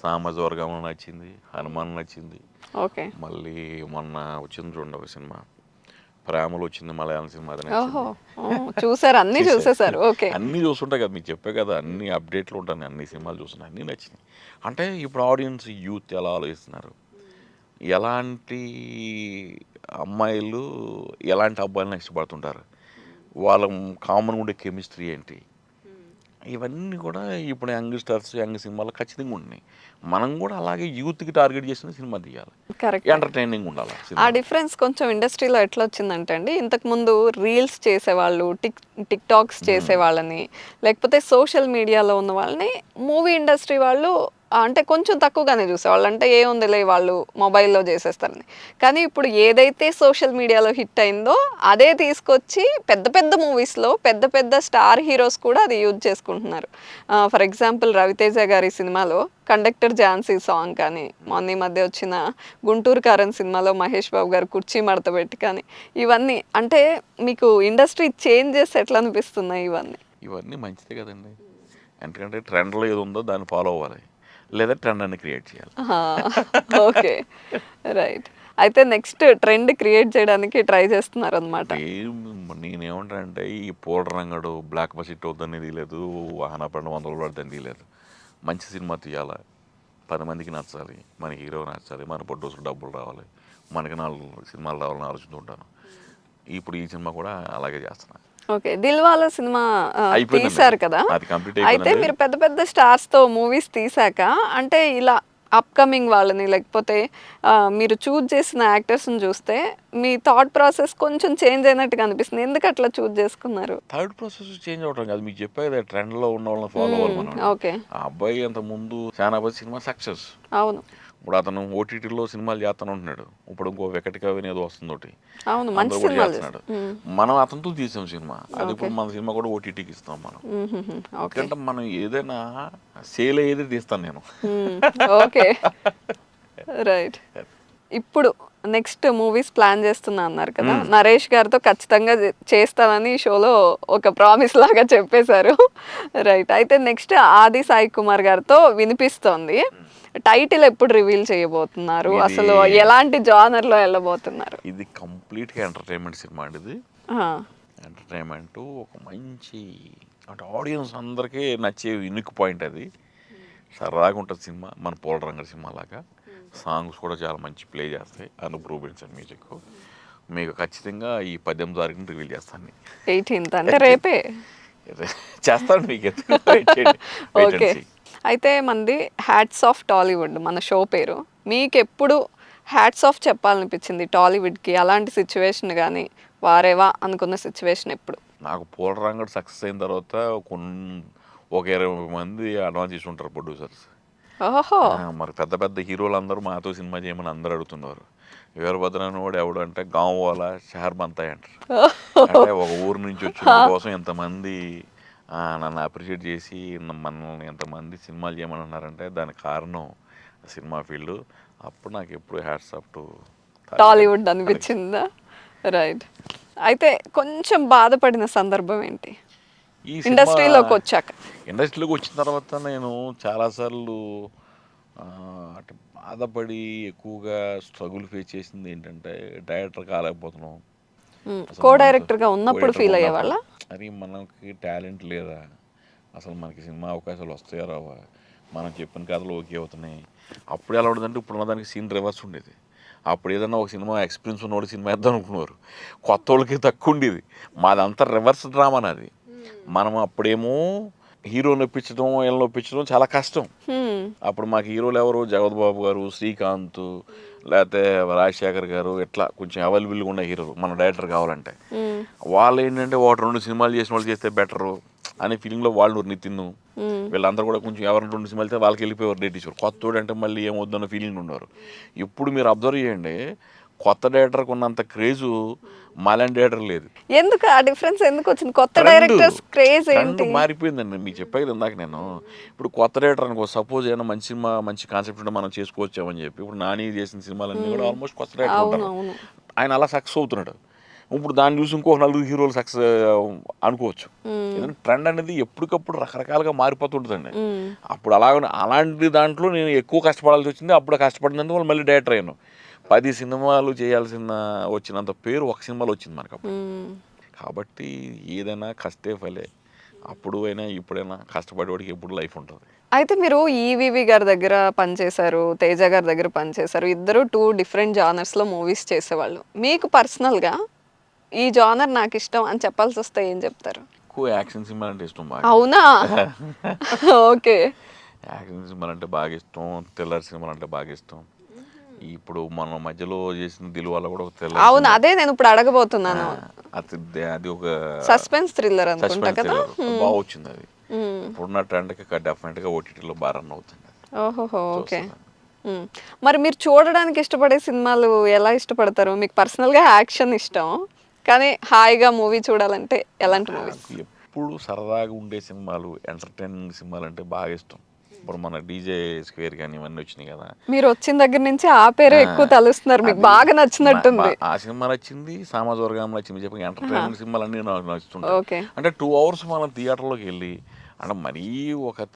సామజవర్గం నచ్చింది, హనుమాన్ నచ్చింది.
ఓకే,
మళ్ళీ మొన్న వచ్చింది చూడండి ఒక సినిమా ప్రేమలో వచ్చింది, మలయాళం సినిమా.
ఓహో, చూసారు, అన్ని చూసేసారు. ఓకే,
అన్నీ చూస్తుంటాయి కదా, మీకు చెప్పే కదా అన్ని అప్డేట్లు ఉంటాయి, అన్ని సినిమాలు చూస్తున్నాయి, అన్నీ నచ్చినాయి. అంటే ఇప్పుడు ఆడియన్స్ యూత్ ఎలా ఆలోచిస్తున్నారు, ఎలాంటి అమ్మాయిలు ఎలాంటి అబ్బాయిలను ఇష్టపడుతుంటారు, వాళ్ళ కామన్ ఉండే కెమిస్ట్రీ ఏంటి, ఇవన్నీ కూడా ఇప్పుడు యంగ్ స్టార్స్ యంగ్ సినిమాలో ఖచ్చితంగా ఉన్నాయి. మనం కూడా అలాగే యూత్కి టార్గెట్ చేసిన సినిమా తీయాలి,
కరెక్ట్.
ఎంటర్టైనింగ్ ఉండాలి
ఆ
సినిమా.
డిఫరెన్స్ కొంచెం ఇండస్ట్రీలో ఎట్లా వచ్చిందంటే అండి, ఇంతకు ముందు రీల్స్ చేసేవాళ్ళు, టిక్ టాక్స్ చేసేవాళ్ళని, లేకపోతే సోషల్ మీడియాలో ఉన్న వాళ్ళని మూవీ ఇండస్ట్రీ వాళ్ళు అంటే కొంచెం తక్కువగానే చూసేవాళ్ళు. అంటే ఏముందిలే వాళ్ళు మొబైల్లో చేసేస్తారని. కానీ ఇప్పుడు ఏదైతే సోషల్ మీడియాలో హిట్ అయిందో అదే తీసుకొచ్చి పెద్ద పెద్ద మూవీస్లో పెద్ద పెద్ద స్టార్ హీరోస్ కూడా అది యూజ్ చేసుకుంటున్నారు. ఫర్ ఎగ్జాంపుల్ రవితేజ గారి సినిమాలో కండక్టర్ ఝాన్సీ సాంగ్ కానీ, మొన్న ఈ మధ్య వచ్చిన గుంటూరు కారన్ సినిమాలో మహేష్ బాబు గారు కుర్చీ మడత పెట్టి కానీ, ఇవన్నీ అంటే మీకు ఇండస్ట్రీ చేంజెస్ ఎట్లా అనిపిస్తున్నాయి ఇవన్నీ?
ఇవన్నీ మంచిదే కదండి, ఎందుకంటే ట్రెండ్లో ఏది ఉందో దాన్ని ఫాలో అవ్వాలి, లేదా ట్రెండ్ అని క్రియేట్ చేయాలి.
Okay, right. అయితే నెక్స్ట్ ట్రెండ్ క్రియేట్ చేయడానికి ట్రై చేస్తున్నారు అనమాట.
నేనేమంటానంటే ఈ పూల రంగడు బ్లాక్ బస్టిట్ అవుతుందని తీయలేదు, వాహన పడిన 100 పడుతుంది తీయలేదు. మంచి సినిమా తీయాలి, 10 మందికి నచ్చాలి, మన హీరో నచ్చాలి, మన ప్రొడ్యూసర్ డబ్బులు రావాలి, మనకి 4 సినిమాలు రావాలని ఆలోచిస్తుంటాను. ఇప్పుడు ఈ సినిమా కూడా అలాగే చేస్తున్నాను.
ఓకే, దిల్వాలా సినిమా తీశారు కదా,
అది కంప్లీట్
అయితే
అయిపోయింది.
మీరు పెద్ద పెద్ద స్టార్స్తో మూవీస్ తీసాక అంటే ఇలా అప్కమింగ్ వాళ్ళని లేకపోతే మీరు చూజ్ చేసిన యాక్టర్స్ని చూస్తే మీ థాట్ ప్రాసెస్ కొంచెం చేంజ్ అయినట్టుగా అనిపిస్తుంది. ఎందుకు అట్లా చూజ్ చేసుకున్నారు?
థర్డ్ ప్రాసెస్ చేంజ్ అవటం కాదు, మీకు చెప్పే కదా ట్రెండ్లో ఉన్న వాళ్ళని ఫాలో అవ్వాలి మనం.
ఓకే,
ఆ అబ్బాయి అంత ముందు శానాబాద్ సినిమా సక్సెస్,
అవును
ఇప్పుడు అతను ఓటీటీలో సినిమాలు చేస్తాను ఉంటున్నాడు. ఇప్పుడు ఇంకో వెకటి కవి ఏదో వస్తుంది ఒకటి,
అవును, మంచి
అందరూ కూడా
సినిమాలు
చేస్తున్నాడు. మనం అతనితో తీసాం సినిమా, అది ఇప్పుడు మన సినిమా కూడా ఓటీటీకి ఇస్తాం మనం.
ఓకే,
ఎందుకంటే మనం ఏదైనా సేల్ అయ్యేది తీస్తాను నేను.
Okay, right. ఇప్పుడు నెక్స్ట్ మూవీస్ ప్లాన్ చేస్తున్నా అన్నారు కదా, నరేష్ గారితో ఖచ్చితంగా చేస్తానని ఈ షోలో ఒక ప్రామిస్ లాగా చెప్పేశారు. రైట్, అయితే నెక్స్ట్ ఆది సాయి కుమార్ గారితో వినిపిస్తోంది. టైటిల్ ఎప్పుడు రివీల్ చేయబోతున్నారు, అసలు ఎలాంటి జానర్ లో వెళ్ళబోతున్నారు?
ఇది కంప్లీట్గా ఎంటర్టైన్మెంట్ సినిమా అండి. ఇది ఎంటర్టైన్మెంట్, ఒక మంచి అంటే ఆడియన్స్ అందరికీ నచ్చే యూనిక్ పాయింట్. అది సరదాగా ఉంటుంది సినిమా, మన పూలరంగ సినిమా లాగా. సాంగ్స్ కూడా చాలా మంచి ప్లే చేస్తాయి, అనూప్ రూబెన్స్ అండ్ మ్యూజిక్. మీకు ఖచ్చితంగా ఈ 18వ తారీఖున రివీల్ చేస్తాను.
18th అంటే రేపే
చేస్తాను మీకు.
ఓకే, అయితే మంది హ్యాట్స్ ఆఫ్ టాలీవుడ్ మన షో పేరు. మీకు ఎప్పుడు హ్యాట్స్ ఆఫ్ చెప్పాలనిపించింది టాలీవుడ్కి? అలాంటి సిచ్యువేషన్ కానీ వారేవా అనుకున్న సిచ్యువేషన్ ఎప్పుడు?
నాకు పూలరంగ సక్సెస్ అయిన తర్వాత ఒక 20 మంది అడ్వాన్స్ ఇచ్చి ఉంటారు ప్రొడ్యూసర్స్.
ఓహో,
మరి పెద్ద పెద్ద హీరోలు అందరూ మాతో సినిమా చేయమని అందరూ అడుగుతున్నారు. వీరభద్రని వాడు ఎవడు అంటే గాం వాళ్ళ షహర్ బంతాయి అంటారు. అంటే ఒక ఊరు నుంచి వచ్చిన కోసం ఎంతమంది నన్ను అప్రిషియేట్ చేసి మనల్ని ఎంతమంది సినిమాలు చేయమని దానికి కారణం సినిమా ఫీల్డ్. అప్పుడు నాకు ఎప్పుడు హ్యాట్స్ ఆఫ్ టు
టాలీవుడ్ అనిపించిందా? రైట్, అయితే కొంచెం బాధపడిన సందర్భం ఏంటి
ఈ
ఇండస్ట్రీలోకి వచ్చాక?
ఇండస్ట్రీలోకి వచ్చిన తర్వాత నేను చాలాసార్లు అంటే బాధపడి ఎక్కువగా స్ట్రగుల్ ఫేస్ చేసింది ఏంటంటే డైరెక్టర్ కాలేకపోతున్నాం.
కో డైరెక్టర్గా ఉన్నప్పుడు ఫీల్ అయ్యేవాళ్ళ?
అది మనకి టాలెంట్ లేదా, అసలు మనకి సినిమా అవకాశాలు వస్తాయో రావా, మనం చెప్పిన కథలు ఓకే అవుతున్నాయి. అప్పుడు ఎలా ఉండదంటే ఇప్పుడు ఉన్నదానికి సీన్ రివర్స్ ఉండేది. అప్పుడు ఏదన్నా ఒక సినిమా ఎక్స్పీరియన్స్ ఉన్నవాడు సినిమా వేద్దాం అనుకున్నారు, కొత్త వాళ్ళకి తక్కువ ఉండేది. మాదంతా రివర్స్ డ్రామా నాది. మనం అప్పుడేమో హీరోని ఒప్పించడం వీళ్ళని ఒప్పించడం చాలా కష్టం. అప్పుడు మాకు హీరోలు ఎవరు, జగత్ బాబు గారు, శ్రీకాంత్, లేకపోతే రాజశేఖర్ గారు, ఇట్లా కొంచెం అవైలబుల్గా ఉన్న హీరోలు మన డైరెక్టర్ కావాలంటే. వాళ్ళు ఏంటంటే 1-2 సినిమాలు చేసిన వాళ్ళు చేస్తే బెటరు అనే ఫీలింగ్లో వాళ్ళు నితిన్ వీళ్ళందరూ కూడా కొంచెం ఎవరైనా 2 సినిమాలు అయితే వాళ్ళకి వెళ్ళిపోయారు డేట్ ఇచ్చారు. కొత్తోడు అంటే మళ్ళీ ఏమొద్దన్న ఫీలింగ్ ఉన్నారు. ఇప్పుడు మీరు అబ్జర్వ్ చేయండి, కొత్త డైరెక్టర్కి ఉన్నంత క్రేజు మాలాంటి డైరెక్టర్ లేదు.
ఎందుకు ఆ డిఫరెన్స్ ఎందుకు వచ్చింది? కొత్త డైరెక్టర్స్ క్రేజ్ ఏంటి?
మారిపోయిందండి. మీకు చెప్పేది ఇందాక నేను, ఇప్పుడు కొత్త డైరెక్టర్ అనుకో, సపోజ్ ఏమైనా మంచి సినిమా మంచి కాన్సెప్ట్ ఉంటే మనం చేసుకోవచ్చామని చెప్పి ఇప్పుడు నాని చేసిన సినిమాలన్నీ కూడా ఆల్మోస్ట్ కొత్త డైరెక్టర్ ఉంటారు. ఆయన అలా సక్సెస్ అవుతున్నాడు. ఇప్పుడు దాన్ని చూసి ఇంకో 4 హీరోలు సక్సెస్ అనుకోవచ్చు. ఎందుకంటే ట్రెండ్ అనేది ఎప్పటికప్పుడు రకరకాలుగా మారిపోతుంటుందండి. అప్పుడు అలాంటి దాంట్లో నేను ఎక్కువ కష్టపడాల్సి వచ్చింది. అప్పుడు కష్టపడినందుకు వాళ్ళు మళ్ళీ డైరెక్టర్ అయ్యాను. 10 సినిమాలు చేయాల్సిన వచ్చినంత పేరు ఒక సినిమాలో వచ్చింది మనకు అప్పుడు. కాబట్టి ఏదైనా కష్టే ఫలే, అప్పుడు అయినా ఇప్పుడైనా కష్టపడేవాడికి ఎప్పుడు లైఫ్ ఉంటుంది.
అయితే మీరు ఈవీవి గారి దగ్గర పనిచేశారు, తేజ గారి దగ్గర పనిచేశారు. ఇద్దరు 2 డిఫరెంట్ జానర్స్‌లో మూవీస్ చేసేవాళ్ళు. మీకు పర్సనల్‌గా ఈ జానర్ నాకిష్టం అని చెప్పాల్సొస్తే ఏం చెప్తారు?
ఎక్కువ యాక్షన్ సినిమాలు అంటే ఇష్టం బాగా.
అవునా? ఓకే.
యాక్షన్ సినిమాలు అంటే బాగా ఇష్టం, థ్రిల్లర్ సినిమాలు అంటే బాగా ఇష్టం. ఇప్పుడు మన మధ్యలో చేసిన దిల్వాలా కూడా ఒక థ్రిల్లర్
అవును.
సినిమా.
అదే నేను ఇప్పుడు అడగబోతున్నాను.
అది ఒక
సస్పెన్స్ థ్రిల్లర్ అనుకుంటా
సస్పెన్స్
కదా?
థ్రిల్లర్ బాగా వచ్చింది అది.
హ్మ్.
ఇప్పుడున్న ట్రెండ్కి డెఫినెట్గా ఓటీటీలో బాగా రన్ అవుతుంది.
ఓహోహో! ఓకే.
చూస్తున్నాను.
హ్మ్. మరి మీరు చూడడానికి ఇష్టపడే సినిమాలు ఎలా ఇష్టపడతారు? మీకు పర్సనల్‌గా యాక్షన్ ఇష్టం. కానీ హాయిగా మూవీ చూడాలంటే ఎలాంటి మూవీస్?
నాకు ఎప్పుడు సరదాగా ఉండే సినిమాలు, ఎంటర్టైనింగ్ సినిమాలు అంటే బాగా ఇష్టం. ఇప్పుడు మన డీజే స్క్వేర్ కానీ ఇవన్నీ వచ్చినాయి కదా.
మీరు వచ్చిన దగ్గర నుంచి ఆ పేరే ఎక్కువ తలుస్తున్నారు. మీకు
అది
బాగా నచ్చినట్టుంది.
ఆ సినిమా నచ్చింది, సామాజిక నచ్చింది. చెప్పి ఎంటర్టైనింగ్ సినిమాలు అన్నీ నాకు నచ్చుతుంటాయి.
ఓకే.
అంటే 2 అవర్స్ మనం థియేటర్లోకి వెళ్ళి అంటే మరీ ఒక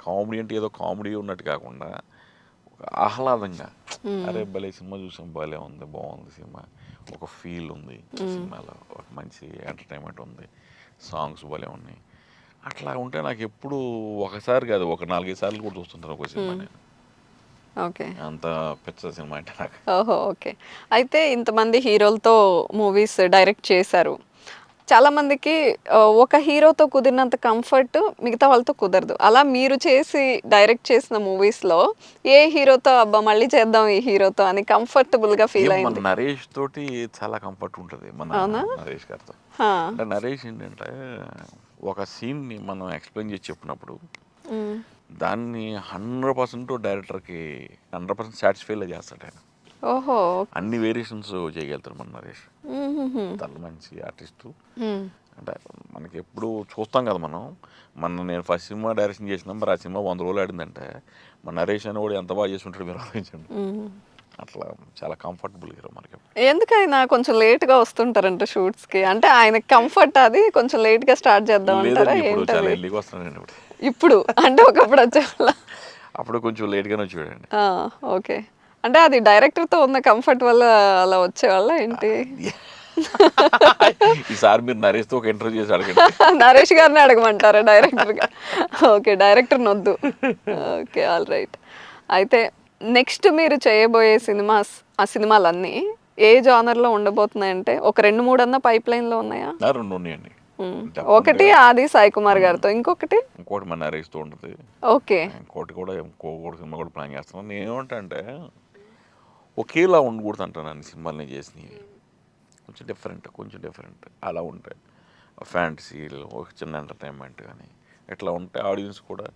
కామెడీ అంటే ఏదో కామెడీ ఉన్నట్టు కాకుండా ఒక ఆహ్లాదంగా అరే భలే సినిమా చూసాం, భలే ఉంది, బాగుంది సినిమా, ఒక ఫీల్ ఉంది సినిమాలో, ఒక మంచి ఎంటర్టైన్మెంట్ ఉంది, సాంగ్స్ భలే ఉన్నాయి. అట్లా ఉంటే నాకు ఎప్పుడు ఒకసారి కాదు ఒక 4-5 సార్లు కూడా చూస్తుంటాను ఒక సినిమా నేను.
ఓకే.
అంత పిచ్చ సినిమా అంటే నాకు.
ఓహో! ఓకే. అయితే ఇంతమంది హీరోలతో మూవీస్ డైరెక్ట్ చేశారు. చాలామందికి ఒక హీరోతో కుదిరినంత కంఫర్ట్ మిగతా వాళ్ళతో కుదరదు. అలా మీరు చేసి డైరెక్ట్ చేసిన మూవీస్‌లో ఏ హీరోతో అబ్బా! మళ్ళీ చేద్దాం ఈ హీరోతో అని కంఫర్టబుల్‌గా ఫీల్
మన
అయింది?
నరేష్ తోటి చాలా కంఫర్ట్ ఉంటుంది మన
అవునా?
నరేష్ గారితో.
ఆ!
అంటే నరేష్ ఏంటంటే ఒక సీన్ని మనం ఎక్స్ప్లెయిన్ చేసి చెప్పినప్పుడు
హ్మ్.
దాన్ని 100% డైరెక్టర్కి 100% సాటిస్ఫైలో చేస్తాడు ఆయన.
ఓహో!
అన్ని వేరియేషన్స్ చేయగలుగుతాడు మన నరేష్.
హుహుహు.
చాలా మంచి ఆర్టిస్టు.
హ్మ్.
అంటే మనకి ఎప్పుడు చూస్తాం కదా మనం. నేను ఫస్ట్ సినిమా డైరెక్షన్ చేసినా మరి ఆ సినిమా 100 రోజులు ఆడిందంటే మన నరేష్ అని కూడా ఎంత బాగా చేసి ఉంటాడు మీరు ఆలోచించండి.
హ్మ్.
అట్లా చాలా కంఫర్టబుల్ హీరో మనకి.
ఎందుకైనా కొంచెం లేట్‌గా వస్తుంటారంట షూట్స్‌కి. అంటే ఆయనకి కంఫర్ట్ అది కొంచెం లేట్‌గా స్టార్ట్ చేద్దాం అంటారా?
లేదండి ఇప్పుడు చాలా
ఏంటది?
ఎర్లీగా వస్తున్నానండి ఇప్పుడు.
ఇప్పుడు అంటే ఒకప్పుడు వచ్చేవాళ్ళా?
అప్పుడు కొంచెం లేట్‌గానే వచ్చేవాడండి.
ఆ! ఓకే. అంటే అది డైరెక్టర్‌తో ఉన్న కంఫర్ట్ వల్ల అలా వచ్చేవాళ్ళా ఏంటి?
ఈసారి మీరు నరేష్‌తో ఒక ఇంటర్వ్యూ చేసి అడగండి.
నరేష్ గారిని అడగమంటారా డైరెక్టర్‌గా? ఓకే. డైరెక్టర్‌నొద్దు. ఓకే. All right. అయితే నెక్స్ట్ మీరు చేయబోయే ఆ సినిమాలన్నీ ఏ జోనర్‌లో ఉండబోతున్నాయంటే ఒక 2, 3 అన్నా పైప్‌లైన్‌లో ఉన్నాయా?
2 ఉన్నాయండి.
హ్మ్. ఒకటి
డెఫినెట్‌గా.
ఆది సాయి కుమార్ గారితో. ఇంకొకటి?
ఇంకోటి మన నరేష్‌తో ఉంటది.
ఓకే.
ఇంకోటి సినిమా కూడా ప్లాన్ చేస్తున్నాను. నేనేమంటా ఒకేలా ఉండకూడదు అంటాను అన్ని సినిమాలు నేను చేసినవి. కొంచెం డిఫరెంట్ అలా ఉంటాయి. ఫ్యాంటసీలు, ఒక చిన్న ఎంటర్టైన్మెంట్ కానీ ఇట్లా ఉంటే ఆడియన్స్ కూడా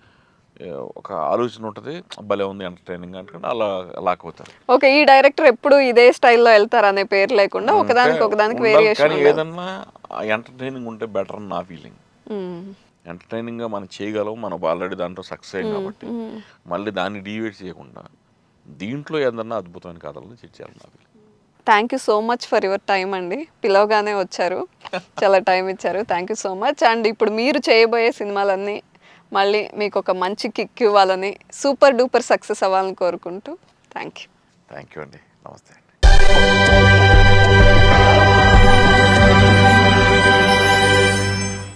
ఒక ఆలోచన ఉంటుంది. భలే ఉంది ఎంటర్టైనింగ్ అంటే అలా లాక్ అవుతారు.
ఓకే. ఈ డైరెక్టర్ ఎప్పుడు ఇదే స్టైల్‌లో ఎళ్తారనే పేరు లేకుండా
ఉంటే
ఒకదానికి ఒకదానికి
ఉండాలి
వేరియేషన్
కానీ
ఉండాలి.
ఏదన్నా ఎంటర్టైనింగ్ ఉంటే బెటర్ అని నా ఫీలింగ్.
హ్మ్.
ఎంటర్టైనింగ్గా మనం చేయగలం, మనం ఆల్రెడీ దాంట్లో సక్సెస్ అయ్యాం కాబట్టి మళ్ళీ దాన్ని డీవియేట్ చేయకుండా దీంట్లో ఏదన్నా అద్భుతమైన కథలను చేయాలి నా feeling.
Thank you so much for your time అండి. పిలవగానే వచ్చారు. చాలా టైం ఇచ్చారు. Thank you so much. And ఇప్పుడు మీరు చేయబోయే సినిమాలన్నీ మళ్ళీ మీకు ఒక మంచి కిక్ ఇవ్వాలని, సూపర్ డూపర్ సక్సెస్ అవ్వాలని కోరుకుంటూ థ్యాంక్ యూ.
థ్యాంక్ యూ అండి. నమస్తే.